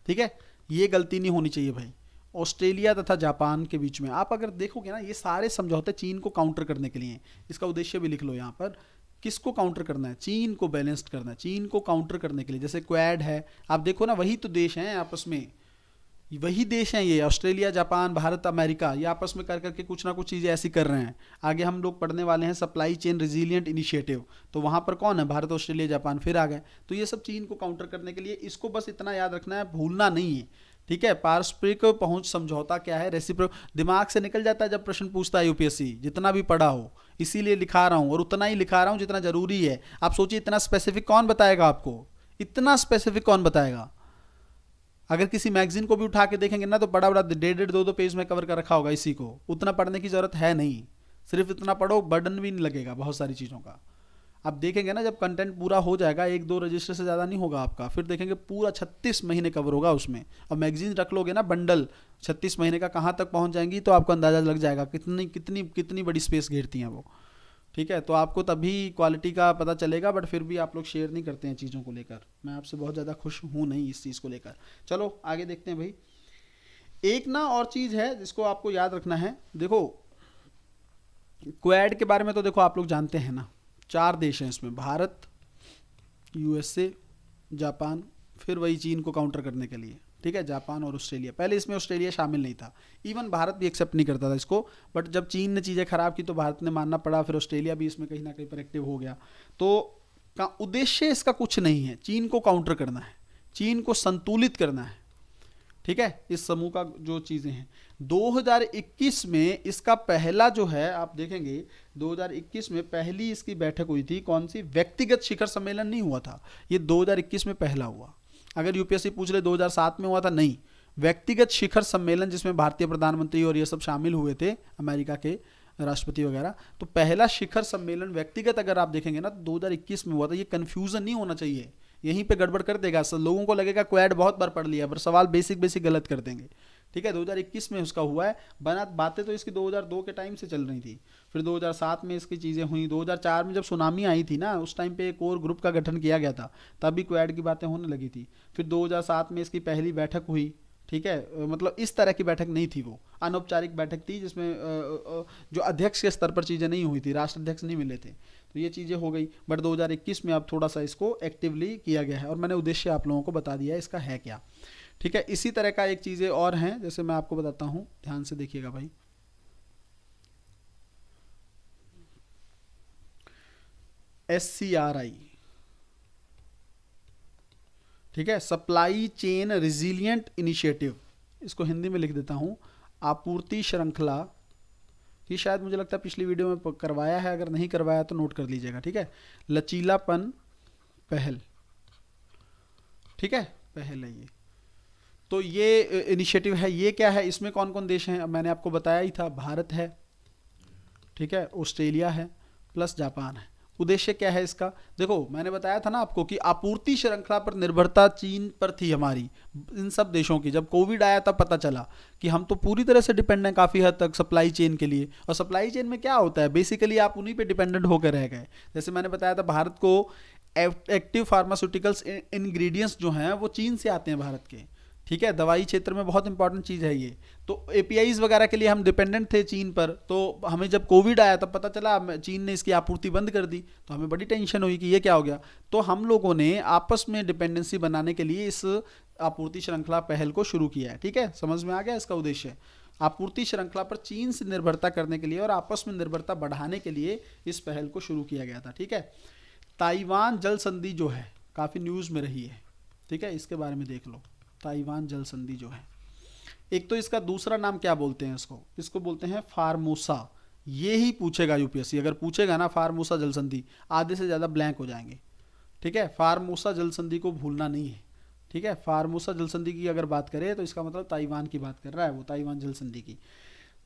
ठीक है, ये गलती नहीं होनी चाहिए भाई, ऑस्ट्रेलिया तथा जापान के बीच में। आप अगर देखोगे ना, ये सारे समझौते चीन को काउंटर करने के लिए हैं, इसका उद्देश्य भी लिख लो यहाँ पर, किसको काउंटर करना है, चीन को बैलेंस्ड करना है, चीन को काउंटर करने के लिए। जैसे क्वाड है, आप देखो ना, वही तो देश हैं आपस में, वही देश हैं ये, ऑस्ट्रेलिया, जापान, भारत, अमेरिका, ये आपस में कर करके कुछ ना कुछ चीज़ें ऐसी कर रहे हैं। आगे हम लोग पढ़ने वाले हैं सप्लाई चेन रिजिलियंट इनिशिएटिव, तो वहाँ पर कौन है, भारत, ऑस्ट्रेलिया, जापान फिर आ गए। तो ये सब चीन को काउंटर करने के लिए, इसको बस इतना याद रखना है, भूलना नहीं है, ठीक है। पारस्परिक पहुंच समझौता क्या है, रेसिप्रो, दिमाग से निकल जाता है जब प्रश्न पूछता है यूपीएससी, जितना भी पढ़ा हो, इसीलिए लिखा रहा हूँ, और उतना ही लिखा रहा हूँ जितना जरूरी है। आप सोचिए इतना स्पेसिफिक कौन बताएगा आपको, इतना स्पेसिफिक कौन बताएगा। अगर किसी मैगजीन को भी उठा के देखेंगे ना, तो बड़ा बड़ा 1.5-2 पेज में कवर कर रखा होगा, इसी को उतना पढ़ने की जरूरत है नहीं, सिर्फ इतना पढ़ो, बर्डन भी नहीं लगेगा बहुत सारी चीज़ों का। आप देखेंगे ना, जब कंटेंट पूरा हो जाएगा, 1-2 रजिस्टर से ज़्यादा नहीं होगा आपका, फिर देखेंगे पूरा 36 महीने कवर होगा उसमें। और मैगजीन रख लोगे ना बंडल, 36 महीने का कहाँ तक पहुँच जाएंगी, तो आपको अंदाज़ा लग जाएगा कितनी कितनी कितनी बड़ी स्पेस घेरती हैं वो, ठीक है। तो आपको तभी क्वालिटी का पता चलेगा, बट फिर भी आप लोग शेयर नहीं करते हैं चीज़ों को लेकर। मैं आपसे बहुत ज़्यादा खुश हूँ नहीं इस चीज़ को लेकर। चलो आगे देखते हैं भाई। एक ना और चीज़ है जिसको आपको याद रखना है, देखो क्वाड के बारे में तो देखो आप लोग जानते हैं ना, 4 देश हैं इसमें, भारत, USA, जापान, फिर वही चीन को काउंटर करने के लिए, ठीक है, जापान और ऑस्ट्रेलिया। पहले इसमें ऑस्ट्रेलिया शामिल नहीं था, इवन भारत भी एक्सेप्ट नहीं करता था इसको, बट जब चीन ने चीज़ें खराब की तो भारत ने मानना पड़ा, फिर ऑस्ट्रेलिया भी इसमें कहीं ना कहीं पर एक्टिव हो गया। तो का उद्देश्य इसका कुछ नहीं है, चीन को काउंटर करना है, चीन को संतुलित करना है, ठीक है, इस समूह का जो चीज़ें हैं। 2021 में इसका पहला जो है, आप देखेंगे 2021 में पहली इसकी बैठक हुई थी, कौन सी, व्यक्तिगत शिखर सम्मेलन नहीं हुआ था, ये 2021 में पहला हुआ। अगर यूपीएससी पूछ ले 2007 में हुआ था, नहीं, व्यक्तिगत शिखर सम्मेलन जिसमें भारतीय प्रधानमंत्री और ये सब शामिल हुए थे, अमेरिका के राष्ट्रपति वगैरह, तो पहला शिखर सम्मेलन व्यक्तिगत अगर आप देखेंगे ना तो 2021 में हुआ था। ये कंफ्यूजन नहीं होना चाहिए, यहीं पे गड़बड़ कर देगा, लोगों को लगेगा क्वेड बहुत बार पढ़ लिया, पर सवाल बेसिक गलत कर देंगे, ठीक है। 2021 में उसका हुआ है, बातें तो इसकी 2002 के टाइम से चल रही थी, फिर 2007 में इसकी चीज़ें हुई, 2004 में जब सुनामी आई थी ना, उस टाइम पे एक और ग्रुप का गठन किया गया था, तब भी क्वेड की बातें होने लगी थी। फिर 2007 में इसकी पहली बैठक हुई, ठीक है, मतलब इस तरह की बैठक नहीं थी, वो अनौपचारिक बैठक थी जिसमें जो अध्यक्ष के स्तर पर चीज़ें नहीं हुई थी, राष्ट्राध्यक्ष नहीं मिले थे, तो ये चीज़ें हो गई। बट 2021 में अब थोड़ा सा इसको एक्टिवली किया गया है, और मैंने उद्देश्य आप लोगों को बता दिया है इसका है क्या, ठीक है। इसी तरह का एक चीज़ें और हैं, जैसे मैं आपको बताता हूँ, ध्यान से देखिएगा भाई। SCRI, ठीक है, सप्लाई चेन रिजिलियंट इनिशिएटिव, इसको हिंदी में लिख देता हूँ, आपूर्ति श्रृंखला, ये शायद मुझे लगता है पिछली वीडियो में करवाया है, अगर नहीं करवाया तो नोट कर लीजिएगा, ठीक है। लचीलापन पहल, ठीक है, पहल है ये। तो ये इनिशिएटिव है, ये क्या है, इसमें कौन कौन देश हैं, मैंने आपको बताया ही था, भारत है, ठीक है, ऑस्ट्रेलिया है, प्लस जापान है। उद्देश्य क्या है इसका, देखो मैंने बताया था ना आपको कि आपूर्ति श्रृंखला पर निर्भरता चीन पर थी हमारी, इन सब देशों की। जब कोविड आया तब पता चला कि हम तो पूरी तरह से डिपेंडेंट हैं काफ़ी हद तक सप्लाई चेन के लिए, और सप्लाई चेन में क्या होता है, बेसिकली आप उन्हीं पे डिपेंडेंट होकर रह गए। जैसे मैंने बताया था, भारत को एक्टिव फार्मास्यूटिकल्स इंग्रेडिएंट्स जो हैं वो चीन से आते हैं भारत के, ठीक है, दवाई क्षेत्र में बहुत इंपॉर्टेंट चीज़ है ये। तो APIs वगैरह के लिए हम डिपेंडेंट थे चीन पर, तो हमें जब कोविड आया तब पता चला चीन ने इसकी आपूर्ति बंद कर दी, तो हमें बड़ी टेंशन हुई कि ये क्या हो गया। तो हम लोगों ने आपस में डिपेंडेंसी बनाने के लिए इस आपूर्ति श्रृंखला पहल को शुरू किया है, ठीक है, समझ में आ गया इसका उद्देश्य। आपूर्ति श्रृंखला पर चीन से निर्भरता करने के लिए और आपस में निर्भरता बढ़ाने के लिए इस पहल को शुरू किया गया था, ठीक है। ताइवान जल संधि जो है काफ़ी न्यूज़ में रही है, ठीक है, इसके बारे में देख लो। ताइवान जल संधि जो है, एक तो इसका दूसरा नाम क्या बोलते हैं, इसको बोलते हैं फार्मोसा। ये ही पूछेगा यूपीएससी, अगर पूछेगा ना फार्मोसा जल संधि, आधे से ज़्यादा ब्लैंक हो जाएंगे, ठीक है। फार्मोसा जल संधि को भूलना नहीं है, ठीक है। फार्मोसा जल संधि की अगर बात करें तो इसका मतलब ताइवान की बात कर रहा है वो, ताइवान जल संधि की।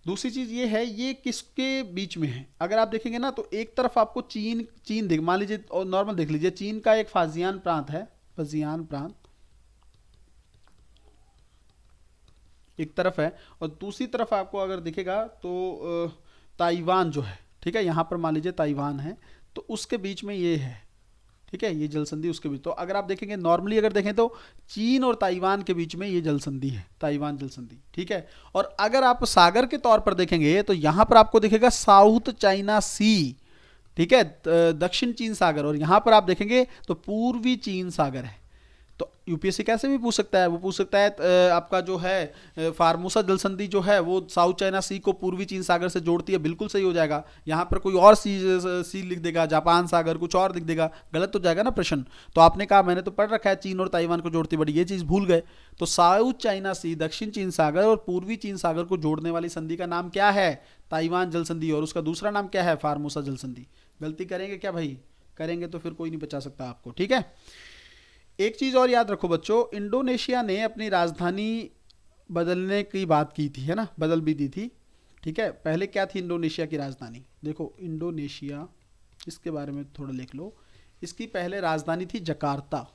दूसरी चीज़ ये है, ये किसके बीच में है, अगर आप देखेंगे ना तो एक तरफ आपको चीन देख, मान लीजिए और नॉर्मल देख लीजिए, चीन का एक फाजियान प्रांत है, फजियान प्रांत एक तरफ है, और दूसरी तरफ आपको अगर दिखेगा तो ताइवान जो है, ठीक है, यहाँ पर मान लीजिए ताइवान है, तो उसके बीच में ये है, ठीक है, ये जल संधि उसके बीच। तो अगर आप देखेंगे नॉर्मली अगर देखें तो चीन और ताइवान के बीच में ये जल संधि है, ताइवान जल संधि, ठीक है। और अगर आप सागर के तौर पर देखेंगे तो यहाँ पर आपको दिखेगा साउथ चाइना सी, ठीक है, दक्षिण चीन सागर, और यहाँ पर आप देखेंगे तो पूर्वी चीन सागर है। तो यूपीएससी कैसे भी पूछ सकता है, वो पूछ सकता है आपका जो है फार्मोसा जल संधि जो है वो साउथ चाइना सी को पूर्वी चीन सागर से जोड़ती है, बिल्कुल सही हो जाएगा। यहाँ पर कोई और सी लिख देगा, जापान सागर कुछ और लिख देगा, गलत हो जाएगा ना प्रश्न। तो आपने कहा मैंने तो पढ़ रखा है चीन और ताइवान को जोड़ती, बड़ी ये चीज़ भूल गए। तो साउथ चाइना सी, दक्षिण चीन सागर और पूर्वी चीन सागर को जोड़ने वाली संधि का नाम क्या है, ताइवान जल संधि, और उसका दूसरा नाम क्या है, फार्मोसा जल संधि। गलती करेंगे क्या भाई, करेंगे तो फिर कोई नहीं बचा सकता आपको, ठीक है। एक चीज़ और याद रखो बच्चों, इंडोनेशिया ने अपनी राजधानी बदलने की बात की थी, है ना, बदल भी दी थी, ठीक है। पहले क्या थी इंडोनेशिया की राजधानी, देखो इंडोनेशिया, इसके बारे में थोड़ा लिख लो। इसकी पहले राजधानी थी जकार्ता,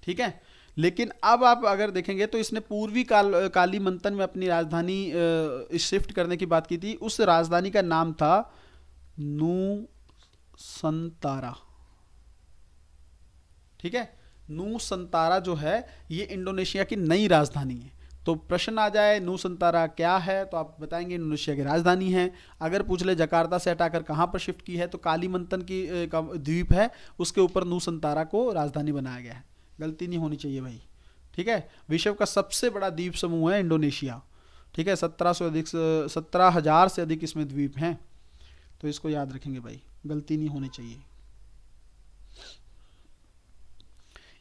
ठीक है। लेकिन अब आप अगर देखेंगे तो इसने पूर्वी कालीमंतन में अपनी राजधानी शिफ्ट करने की बात की थी। उस राजधानी का नाम था नूसंतारा, ठीक है। नूसंतारा जो है ये इंडोनेशिया की नई राजधानी है। तो प्रश्न आ जाए नूसंतारा क्या है तो आप बताएंगे इंडोनेशिया की राजधानी है। अगर पूछ ले जकार्ता से हटाकर कहाँ पर शिफ्ट की है तो कालीमंतन की द्वीप है उसके ऊपर नूसंतारा को राजधानी बनाया गया है। गलती नहीं होनी चाहिए भाई। ठीक है, विश्व का सबसे बड़ा द्वीप समूह है इंडोनेशिया। ठीक है, 17,000 से अधिक इसमें द्वीप हैं, तो इसको याद रखेंगे भाई, गलती नहीं होनी चाहिए।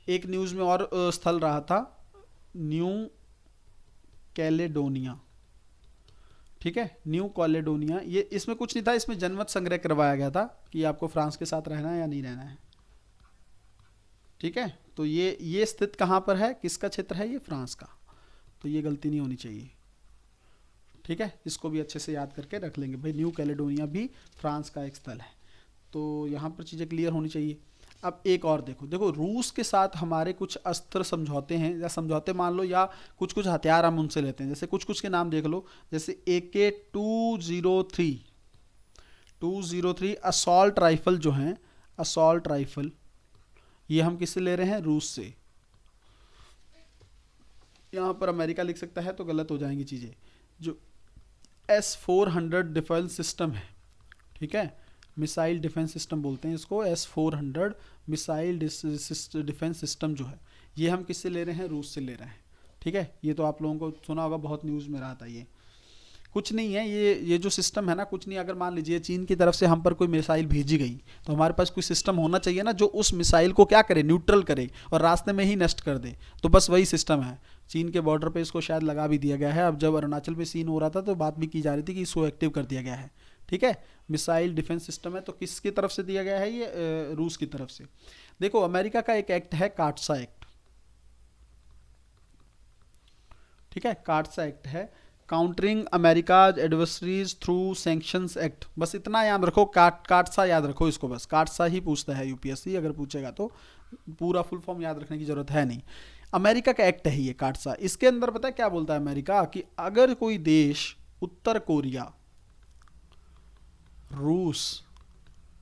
एक न्यूज़ में और स्थल रहा था, न्यू कैलेडोनिया। ठीक है, न्यू कैलेडोनिया, ये इसमें कुछ नहीं था, इसमें जनमत संग्रह करवाया गया था कि आपको फ्रांस के साथ रहना है या नहीं रहना है। ठीक है, तो ये स्थित कहाँ पर है, किसका क्षेत्र है, ये फ्रांस का, तो ये गलती नहीं होनी चाहिए। ठीक है, इसको भी अच्छे से याद करके रख लेंगे भाई, न्यू कैलेडोनिया भी फ्रांस का एक स्थल है। तो यहाँ पर चीज़ें क्लियर होनी चाहिए। अब एक और देखो, रूस के साथ हमारे कुछ अस्त्र समझौते हैं, या समझौते मान लो, या कुछ कुछ हथियार हम उनसे लेते हैं। जैसे कुछ कुछ के नाम देख लो, जैसे AK-203 असॉल्ट राइफल जो हैं, असॉल्ट राइफल, ये हम किससे ले रहे हैं, रूस से। यहाँ पर अमेरिका लिख सकता है तो गलत हो जाएंगी चीज़ें। जो S-400 डिफेंस सिस्टम है, ठीक है, मिसाइल डिफेंस सिस्टम बोलते हैं इसको, S-400 मिसाइल डिफेंस सिस्टम जो है, ये हम किससे ले रहे हैं, रूस से ले रहे हैं। ठीक है, ये तो आप लोगों को सुना होगा, बहुत न्यूज़ में रहा था। ये कुछ नहीं है, ये जो सिस्टम है ना, कुछ नहीं। अगर मान लीजिए चीन की तरफ से हम पर कोई मिसाइल भेजी गई, तो हमारे पास कोई सिस्टम होना चाहिए ना जो उस मिसाइल को क्या करे, न्यूट्रल करे और रास्ते में ही नष्ट कर दे। तो बस वही सिस्टम है। चीन के बॉर्डर पे इसको शायद लगा भी दिया गया है। अब जब अरुणाचल में सीन हो रहा था तो बात भी की जा रही थी कि इसको एक्टिव कर दिया गया है। ठीक है, मिसाइल डिफेंस सिस्टम है, तो किसकी तरफ से दिया गया है, ये रूस की तरफ से। देखो, अमेरिका का एक एक्ट है, काटसा एक्ट। ठीक है, काटसा एक्ट है, countering America's adversaries through sanctions act. बस इतना याद रखो, काटसा याद रखो इसको, बस काटसा ही पूछता है यूपीएससी अगर पूछेगा तो, पूरा फुल फॉर्म याद रखने की जरूरत है नहीं। अमेरिका का एक्ट है ये काटसा। इसके अंदर पता है क्या बोलता है अमेरिका, कि अगर कोई देश उत्तर कोरिया, रूस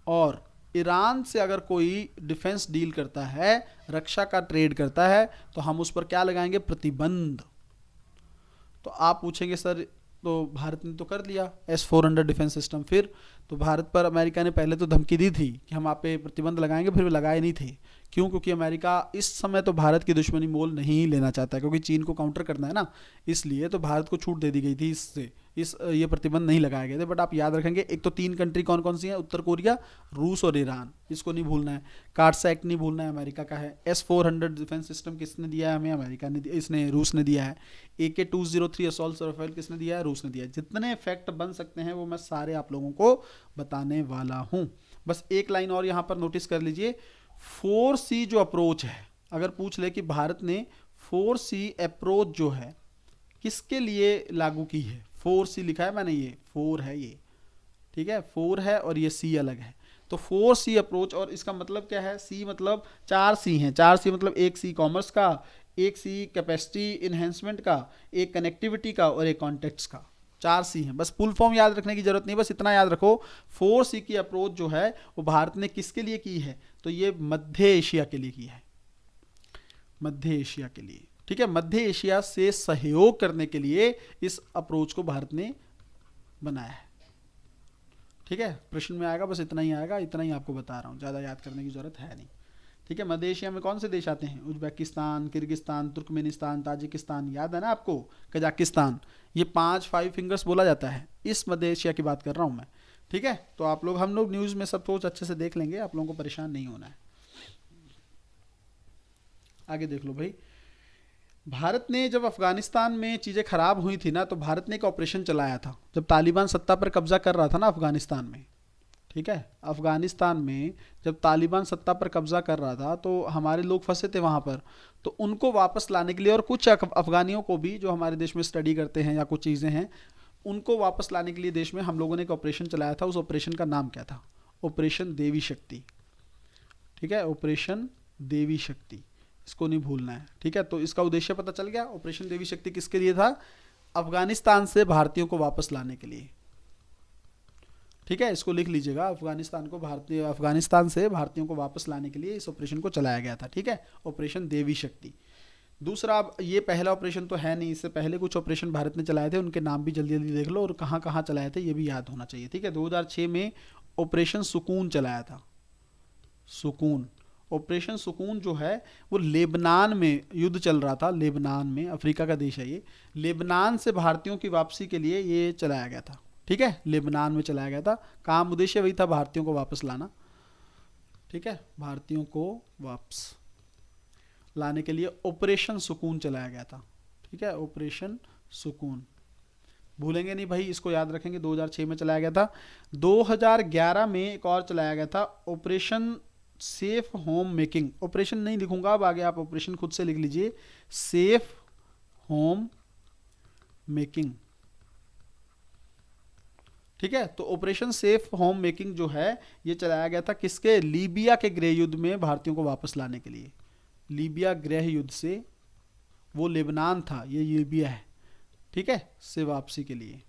और ईरान से अगर कोई डिफेंस डील करता है, रक्षा का ट्रेड करता है, तो हम उस पर क्या लगाएंगे, प्रतिबंध। तो आप पूछेंगे सर, तो भारत ने तो कर लिया S-400 डिफेंस सिस्टम, फिर तो भारत पर अमेरिका ने पहले तो धमकी दी थी कि हम आप पे प्रतिबंध लगाएंगे, फिर भी लगाए नहीं थे। क्यों? क्योंकि अमेरिका इस समय तो भारत की दुश्मनी मोल नहीं लेना चाहता, क्योंकि चीन को काउंटर करना है ना, इसलिए तो भारत को छूट दे दी गई थी इससे, ये प्रतिबंध नहीं लगाए गए थे। बट आप याद रखेंगे, एक तो 3 कंट्री कौन कौन सी हैं, उत्तर कोरिया, रूस और ईरान, इसको नहीं भूलना है। काटसा एक्ट नहीं भूलना है, अमेरिका का है। S-400 डिफेंस सिस्टम किसने दिया है हमें, अमेरिका ने, इसने रूस ने दिया है। AK-203 असॉल्ट राइफल किसने दिया है, रूस ने दिया है। जितने फैक्ट बन सकते हैं वो मैं सारे आप लोगों को बताने वाला हूं। बस एक लाइन और यहां पर नोटिस कर लीजिए, 4C जो अप्रोच है, अगर पूछ ले कि भारत ने 4C अप्रोच जो है किसके लिए लागू की है, 4C लिखा है मैंने, ये 4 है ये, ठीक है, 4 है और ये C अलग है। तो 4C अप्रोच, और इसका मतलब क्या है, C मतलब 4C हैं, 4C मतलब एक C कॉमर्स का, एक C कैपेसिटी इन्हेंसमेंट का, एक कनेक्टिविटी का और एक कॉन्टेक्ट्स का। 4C हैं, बस फुल फॉर्म याद रखने की जरूरत नहीं, बस इतना याद रखो 4C की अप्रोच जो है वो भारत ने किसके लिए की है, तो ये मध्य एशिया के लिए की है, मध्य एशिया के लिए। ठीक है, मध्य एशिया से सहयोग करने के लिए इस अप्रोच को भारत ने बनाया है। ठीक है, प्रश्न में आएगा, बस इतना ही आएगा, इतना ही आपको बता रहा हूँ, ज़्यादा याद करने की जरूरत है नहीं। ठीक है, मध्य एशिया में कौन से देश आते हैं, उज्बेकिस्तान, किर्गिस्तान, तुर्कमेनिस्तान, ताजिकिस्तान, याद है ना आपको, कजाकिस्तान, ये 5 फिंगर्स बोला जाता है, इस मध्य एशिया की बात कर रहा हूँ मैं। ठीक है, तो आप लोग, हम लोग न्यूज़ में सब कुछ अच्छे से देख लेंगे, आप लोगों को परेशान नहीं होना है। आगे देख लो भाई, भारत ने जब अफगानिस्तान में चीज़ें खराब हुई थी ना, तो भारत ने एक ऑपरेशन चलाया था, जब तालिबान सत्ता पर कब्जा कर रहा था ना अफगानिस्तान में। ठीक है, अफगानिस्तान में जब तालिबान सत्ता पर कब्जा कर रहा था, तो हमारे लोग फंसे थे वहाँ पर, तो उनको वापस लाने के लिए, और कुछ अफगानियों को भी जो हमारे देश में स्टडी करते हैं या कुछ चीज़ें हैं, उनको वापस लाने के लिए देश में हम लोगों ने एक ऑपरेशन चलाया था। उस ऑपरेशन का नाम क्या था, ऑपरेशन देवी शक्ति। ठीक है, ऑपरेशन देवी शक्ति, इसको नहीं भूलना है। ठीक है, तो इसका उद्देश्य पता चल गया, ऑपरेशन देवी शक्ति किसके लिए था, अफगानिस्तान से भारतीयों को वापस लाने के लिए। ठीक है, इसको लिख लीजिएगा, अफगानिस्तान से भारतीयों को वापस लाने के लिए इस ऑपरेशन को चलाया गया था। ठीक है, ऑपरेशन देवी शक्ति। दूसरा, अब ये पहला ऑपरेशन तो है नहीं, इससे पहले कुछ ऑपरेशन भारत ने चलाए थे, उनके नाम भी जल्दी जल्दी देख लो, और कहाँ कहाँ चलाए थे ये भी याद होना चाहिए। ठीक है, 2006 में ऑपरेशन सुकून चलाया था, सुकून, ऑपरेशन सुकून जो है वो लेबनान में युद्ध चल रहा था, लेबनान में, अफ्रीका का देश है ये। लेबनान से भारतीयों की वापसी के लिए ये चलाया गया था, ठीक है, लेबनान में चलाया गया था। काम उद्देश्य वही था, भारतीयों को वापस लाना, ठीक है, भारतीयों को वापस लाने के लिए ऑपरेशन सुकून चलाया गया था, ठीक है, ऑपरेशन सुकून, भूलेंगे नहीं भाई, इसको याद रखेंगे। 2006 में चलाया गया था। 2011 में एक और चलाया गया था, operation safe home making. Operation नहीं लिखूंगा अब आगे, आप ऑपरेशन खुद से लिख लीजिए, सेफ होम मेकिंग, ठीक है। तो ऑपरेशन सेफ होम मेकिंग जो है ये चलाया गया था किसके, लीबिया के गृह युद्ध में भारतीयों को वापस लाने के लिए। लीबिया गृह युद्ध से, वो लेबनान था, ये लीबिया है, ठीक है, से वापसी के लिए।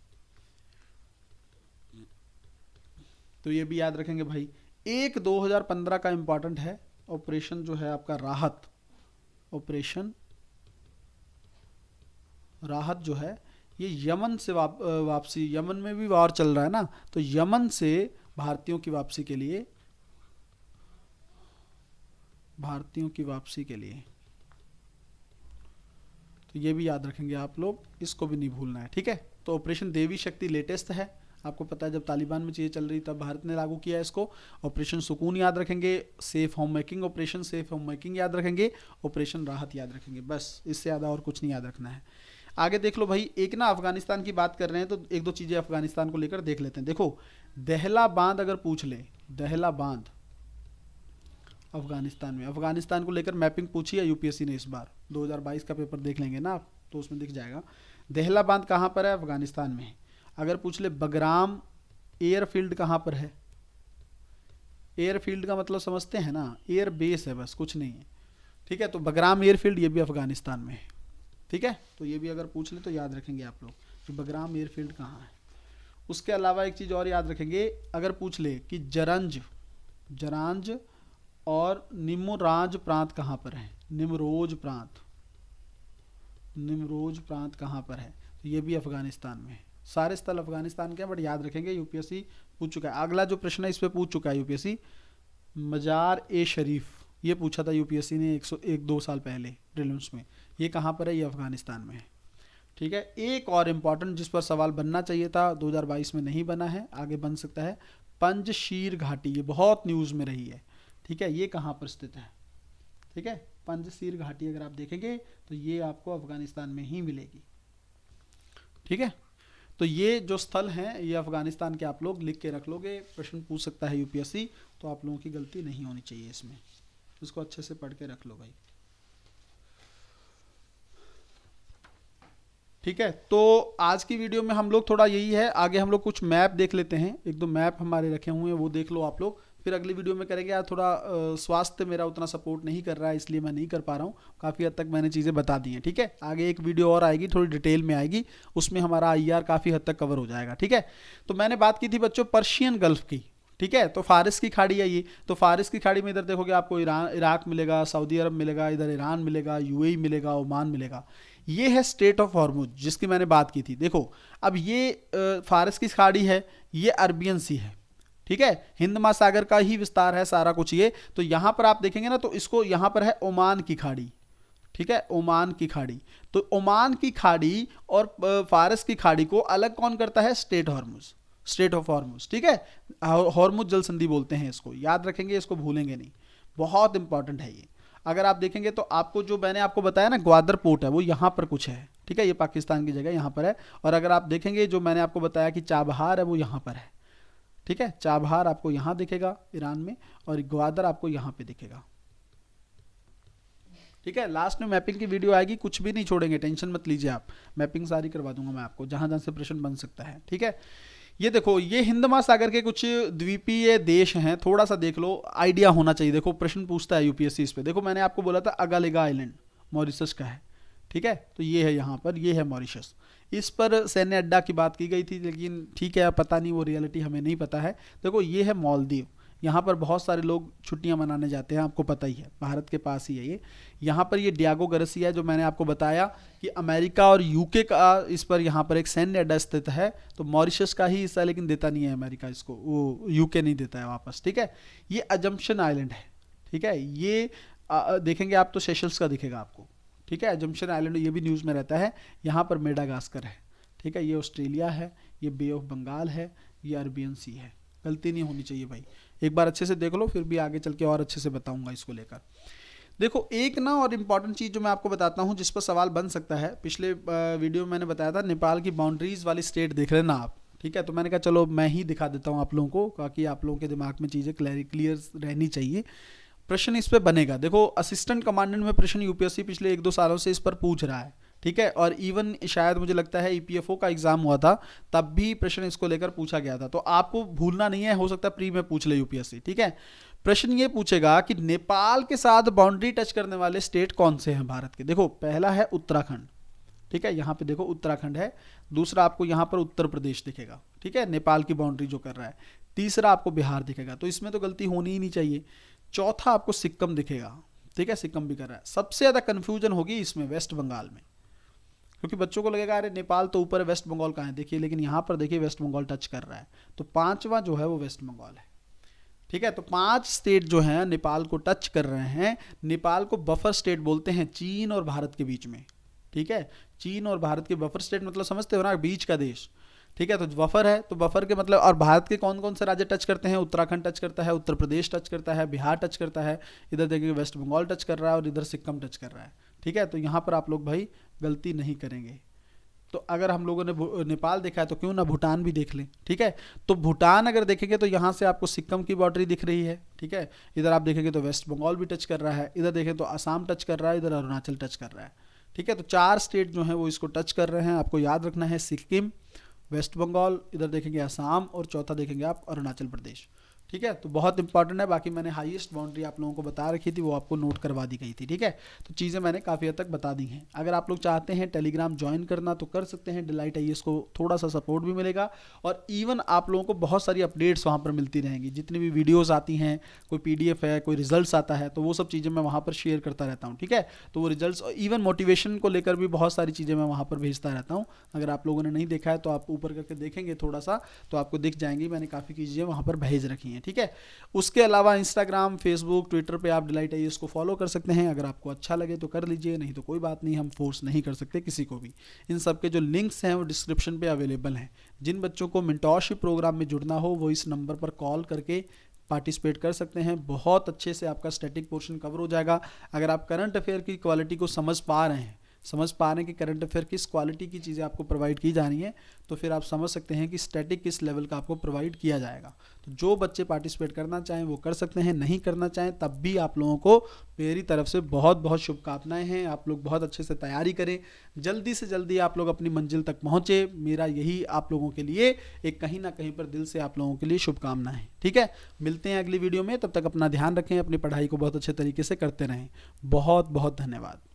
तो ये भी याद रखेंगे भाई। एक 2015 का इंपॉर्टेंट है, ऑपरेशन जो है आपका राहत, ऑपरेशन राहत जो है ये यमन से वापसी, यमन में भी वार चल रहा है ना, तो यमन से भारतीयों की वापसी के लिए, भारतीयों की वापसी के लिए, तो ये भी याद रखेंगे आप लोग, इसको भी नहीं भूलना है, ठीक है। तो ऑपरेशन देवी शक्ति लेटेस्ट है, आपको पता है जब तालिबान में चीज़ें चल रही तब भारत ने लागू किया है इसको। ऑपरेशन सुकून याद रखेंगे, safe home making, operation safe home making याद रखेंगे, ऑपरेशन राहत याद रखेंगे, बस इससे ज़्यादा और कुछ नहीं याद रखना है। आगे देख लो भाई, एक ना अफगानिस्तान की बात कर रहे हैं तो एक दो चीज़ें अफगानिस्तान को लेकर देख लेते हैं। देखो दहला बांध अगर पूछ ले, दहला बांध अफगानिस्तान में, अफगानिस्तान को लेकर मैपिंग पूछी है यूपीएससी ने इस बार, 2022 का पेपर देख लेंगे ना आप तो उसमें दिख जाएगा। दहला बांध कहाँ पर है, अफगानिस्तान में। अगर पूछ ले बगराम एयरफील्ड कहाँ पर है, एयरफील्ड का मतलब समझते हैं ना, एयर बेस है बस, कुछ नहीं है, ठीक है। तो बगराम एयरफील्ड ये भी अफगानिस्तान में है, ठीक है। तो ये भी अगर पूछ ले तो याद रखेंगे आप लोग कि बगराम एयरफील्ड कहाँ है। उसके अलावा एक चीज़ और याद रखेंगे, अगर पूछ ले कि जरंज, जरांज और निमराज प्रांत कहाँ पर है, निमरोज प्रांत, निमरोज प्रांत कहाँ पर है, तो ये भी अफगानिस्तान में है। सारे स्थल अफगानिस्तान के हैं, बट याद रखेंगे यूपीएससी पूछ चुका है। अगला जो प्रश्न है इस पे पूछ चुका है यूपीएससी, मजार ए शरीफ, ये पूछा था यूपीएससी ने 102 साल पहले प्रीलिम्स में, ये कहाँ पर है, ये अफगानिस्तान में है, ठीक है। एक और इम्पॉर्टेंट जिस पर सवाल बनना चाहिए था, 2022 में नहीं बना है, आगे बन सकता है, पंजशीर घाटी, ये बहुत न्यूज़ में रही है, ठीक है, ये कहाँ पर स्थित है, ठीक है। पंजशीर घाटी अगर आप देखेंगे तो ये आपको अफगानिस्तान में ही मिलेगी, ठीक है। तो ये जो स्थल हैं ये अफगानिस्तान के आप लोग लिख के रख लोगे, प्रश्न पूछ सकता है यूपीएससी, तो आप लोगों की गलती नहीं होनी चाहिए इसमें, इसको अच्छे से पढ़ के रख लो भाई, ठीक है। तो आज की वीडियो में हम लोग थोड़ा यही है, आगे हम लोग कुछ मैप देख लेते हैं, एक दो मैप हमारे रखे हुए हैं वो देख लो आप लोग, फिर अगली वीडियो में करेंगे। यार थोड़ा स्वास्थ्य मेरा उतना सपोर्ट नहीं कर रहा है, इसलिए मैं नहीं कर पा रहा हूँ, काफ़ी हद तक मैंने चीज़ें बता दी हैं, ठीक है। आगे एक वीडियो और आएगी, थोड़ी डिटेल में आएगी, उसमें हमारा आईआर काफ़ी हद तक कवर हो जाएगा, ठीक है। तो मैंने बात की थी बच्चों पर्शियन गल्फ की, ठीक है। तो फारिस की खाड़ी है ये, तो फारिस की खाड़ी में इधर देखोगे आपको इराक मिलेगा, सऊदी अरब मिलेगा, इधर ईरान मिलेगा, यूएई मिलेगा, ओमान मिलेगा। ये है स्टेट ऑफ हॉर्मुज जिसकी मैंने बात की थी। देखो अब ये फारिस की खाड़ी है, ये अरबियन सी है, ठीक है, हिंद महासागर का ही विस्तार है सारा कुछ ये। तो यहां पर आप देखेंगे ना तो इसको यहां पर है ओमान की खाड़ी, ठीक है, ओमान की खाड़ी। तो ओमान की खाड़ी और फारिस की खाड़ी को अलग कौन करता है, state Hormuz, state of Hormuz, ठीक है। हॉर्मुज जल संधि बोलते हैं इसको, याद रखेंगे, इसको भूलेंगे नहीं, बहुत इंपॉर्टेंट है ये। अगर आप देखेंगे तो आपको जो मैंने आपको बताया ना ग्वादर पोर्ट है वो यहाँ पर कुछ है, ठीक है, ये पाकिस्तान की जगह यहाँ पर है। और अगर आप देखेंगे जो मैंने आपको बताया कि चाबहार है वो यहाँ पर है, ठीक है, चाबहार आपको यहाँ दिखेगा ईरान में, और ग्वादर आपको यहाँ पे दिखेगा, ठीक है। लास्ट में मैपिंग की वीडियो आएगी, कुछ भी नहीं छोड़ेंगे, टेंशन मत लीजिए आप, मैपिंग सारी करवा दूंगा मैं आपको, जहाँ जहाँ से प्रश्न बन सकता है, ठीक है। ये देखो ये हिंद महासागर के कुछ द्वीपीय देश हैं, थोड़ा सा देख लो, आइडिया होना चाहिए। देखो प्रश्न पूछता है यूपीएससी इस पे, देखो मैंने आपको बोला था अगालेगा आइलैंड मॉरिशस का है, ठीक है, तो ये है यहाँ पर, ये है मॉरिशस। इस पर सैन्य अड्डा की बात की गई थी, लेकिन ठीक है पता नहीं, वो रियलिटी हमें नहीं पता है। देखो ये है मालदीव, यहाँ पर बहुत सारे लोग छुट्टियाँ मनाने जाते हैं, आपको पता ही है, भारत के पास ही है ये। यहाँ पर ये डियागो गार्सिया है, जो मैंने आपको बताया कि अमेरिका और यूके का इस पर यहाँ पर एक सैन्य अड्डा स्थित है। तो मॉरिशस का ही हिस्सा, लेकिन देता नहीं है अमेरिका इसको, वो यूके नहीं देता है वापस, ठीक है। ये अजम्पशन आइलैंड है, ठीक है। ये देखेंगे आप तो सेशल्स का दिखेगा आपको, ठीक है। जम्पशन आइलैंड ये भी न्यूज़ में रहता है। यहाँ पर मेडागास्कर है, ठीक है। ये ऑस्ट्रेलिया है, ये बे ऑफ बंगाल है, ये अरबियन सी है। गलती नहीं होनी चाहिए भाई, एक बार अच्छे से देख लो, फिर भी आगे चल के और अच्छे से बताऊंगा इसको लेकर। देखो एक ना और इम्पॉर्टेंट चीज़ जो मैं आपको बताता हूँ जिस पर सवाल बन सकता है, पिछले वीडियो में मैंने बताया था नेपाल की बाउंड्रीज वाली स्टेट देख लेना आप, ठीक है। तो मैंने कहा चलो मैं ही दिखा देता हूँ आप लोगों को, ताकि आप लोगों के दिमाग में चीज़ें क्लियर रहनी चाहिए। प्रश्न इस पे बनेगा। देखो असिस्टेंट कमांडेंट में प्रश्न यूपीएससी पिछले 1-2 सालों से इस पर पूछ रहा है, ठीक है। और इवन शायद मुझे लगता है ईपीएफओ का एग्जाम हुआ था तब भी प्रश्न इसको लेकर पूछा गया था, तो आपको भूलना नहीं है, हो सकता है प्री में पूछ ले यूपीएससी, ठीक है। प्रश्न ये पूछेगा कि नेपाल के साथ बाउंड्री टच करने वाले स्टेट कौन से हैं भारत के। देखो पहला है उत्तराखंड, ठीक है। यहाँ पे देखो उत्तराखंड है। दूसरा आपको यहाँ पर उत्तर प्रदेश दिखेगा, ठीक है, नेपाल की बाउंड्री जो कर रहा है। तीसरा आपको बिहार दिखेगा, तो इसमें तो गलती होनी ही नहीं चाहिए। चौथा आपको सिक्किम दिखेगा, ठीक है, सिक्किम भी कर रहा है। सबसे ज़्यादा कन्फ्यूजन होगी इसमें वेस्ट बंगाल में, क्योंकि बच्चों को लगेगा अरे नेपाल तो ऊपर है, वेस्ट बंगाल कहाँ है, देखिए लेकिन यहाँ पर देखिए वेस्ट बंगाल टच कर रहा है, तो पांचवा जो है वो वेस्ट बंगाल है, ठीक है। तो 5 स्टेट जो हैं नेपाल को टच कर रहे हैं। नेपाल को बफर स्टेट बोलते हैं चीन और भारत के बीच में, ठीक है। चीन और भारत के बफर स्टेट मतलब समझते हो ना, बीच का देश, ठीक है। तो बफर है, तो बफर के मतलब, और भारत के कौन कौन से राज्य टच करते हैं, उत्तराखंड टच करता है, उत्तर प्रदेश टच करता है, बिहार टच करता है, इधर देखिए वेस्ट बंगाल टच कर रहा है और इधर सिक्किम टच कर रहा है, ठीक है। तो यहाँ पर आप लोग भाई गलती नहीं करेंगे। तो अगर हम लोगों ने नेपाल देखा है तो क्यों ना भूटान भी देख लें, ठीक है। तो भूटान अगर देखेंगे तो यहाँ से आपको सिक्किम की बाउंड्री दिख रही है, ठीक है। इधर आप देखेंगे तो वेस्ट बंगाल भी टच कर रहा है, इधर देखें तो असम टच कर रहा है, इधर अरुणाचल टच कर रहा है, ठीक है। तो 4 स्टेट जो हैं वो इसको टच कर रहे हैं। आपको याद रखना है सिक्किम, वेस्ट बंगाल, इधर देखेंगे असम, और चौथा देखेंगे आप अरुणाचल प्रदेश, ठीक है। तो बहुत इंपॉर्टेंट है। बाकी मैंने हाईएस्ट बाउंड्री आप लोगों को बता रखी थी, वो आपको नोट करवा दी गई थी, ठीक है। तो चीज़ें मैंने काफ़ी हद तक बता दी हैं। अगर आप लोग चाहते हैं टेलीग्राम ज्वाइन करना तो कर सकते हैं, डिलाइट आईएएस को थोड़ा सा सपोर्ट भी मिलेगा, और इवन आप लोगों को बहुत सारी अपडेट्स वहाँ पर मिलती रहेंगी। जितनी भी वीडियोज़ आती हैं, कोई PDF है, कोई रिजल्ट आता है, तो वो सब चीज़ें मैं वहाँ पर शेयर करता रहता हूँ, ठीक है। तो वो रिजल्ट, इवन मोटिवेशन को लेकर भी बहुत सारी चीज़ें मैं वहाँ पर भेजता रहता हूँ। अगर आप लोगों ने नहीं देखा है तो आप ऊपर करके देखेंगे थोड़ा सा, तो आपको दिख जाएंगी, मैंने काफ़ी चीज़ें वहाँ पर भेज रखी हैं, ठीक है। उसके अलावा इंस्टाग्राम, फेसबुक, ट्विटर पे आप डिलाइट आईएएस को फॉलो कर सकते हैं। अगर आपको अच्छा लगे तो कर लीजिए, नहीं तो कोई बात नहीं, हम फोर्स नहीं कर सकते किसी को भी। इन सब के जो लिंक्स हैं वो डिस्क्रिप्शन पे अवेलेबल हैं। जिन बच्चों को मेंटोरशिप प्रोग्राम में जुड़ना हो वो इस नंबर पर कॉल करके पार्टिसिपेट कर सकते हैं। बहुत अच्छे से आपका स्टैटिक पोर्शन कवर हो जाएगा। अगर आप करंट अफेयर की क्वालिटी को समझ पा रहे हैं, समझ पा रहे हैं कि करंट अफेयर किस क्वालिटी की चीज़ें आपको प्रोवाइड की जा रही हैं, तो फिर आप समझ सकते हैं कि स्टैटिक किस लेवल का आपको प्रोवाइड किया जाएगा। तो जो बच्चे पार्टिसिपेट करना चाहें वो कर सकते हैं, नहीं करना चाहें तब भी आप लोगों को मेरी तरफ से बहुत बहुत शुभकामनाएं हैं। आप लोग बहुत अच्छे से तैयारी करें, जल्दी से जल्दी आप लोग अपनी मंजिल तक पहुँचे। मेरा यही आप लोगों के लिए एक कहीं ना कहीं पर दिल से आप लोगों के लिए शुभकामनाएं, ठीक है। मिलते हैं अगली वीडियो में, तब तक अपना ध्यान रखें, अपनी पढ़ाई को बहुत अच्छे तरीके से करते रहें। बहुत बहुत धन्यवाद।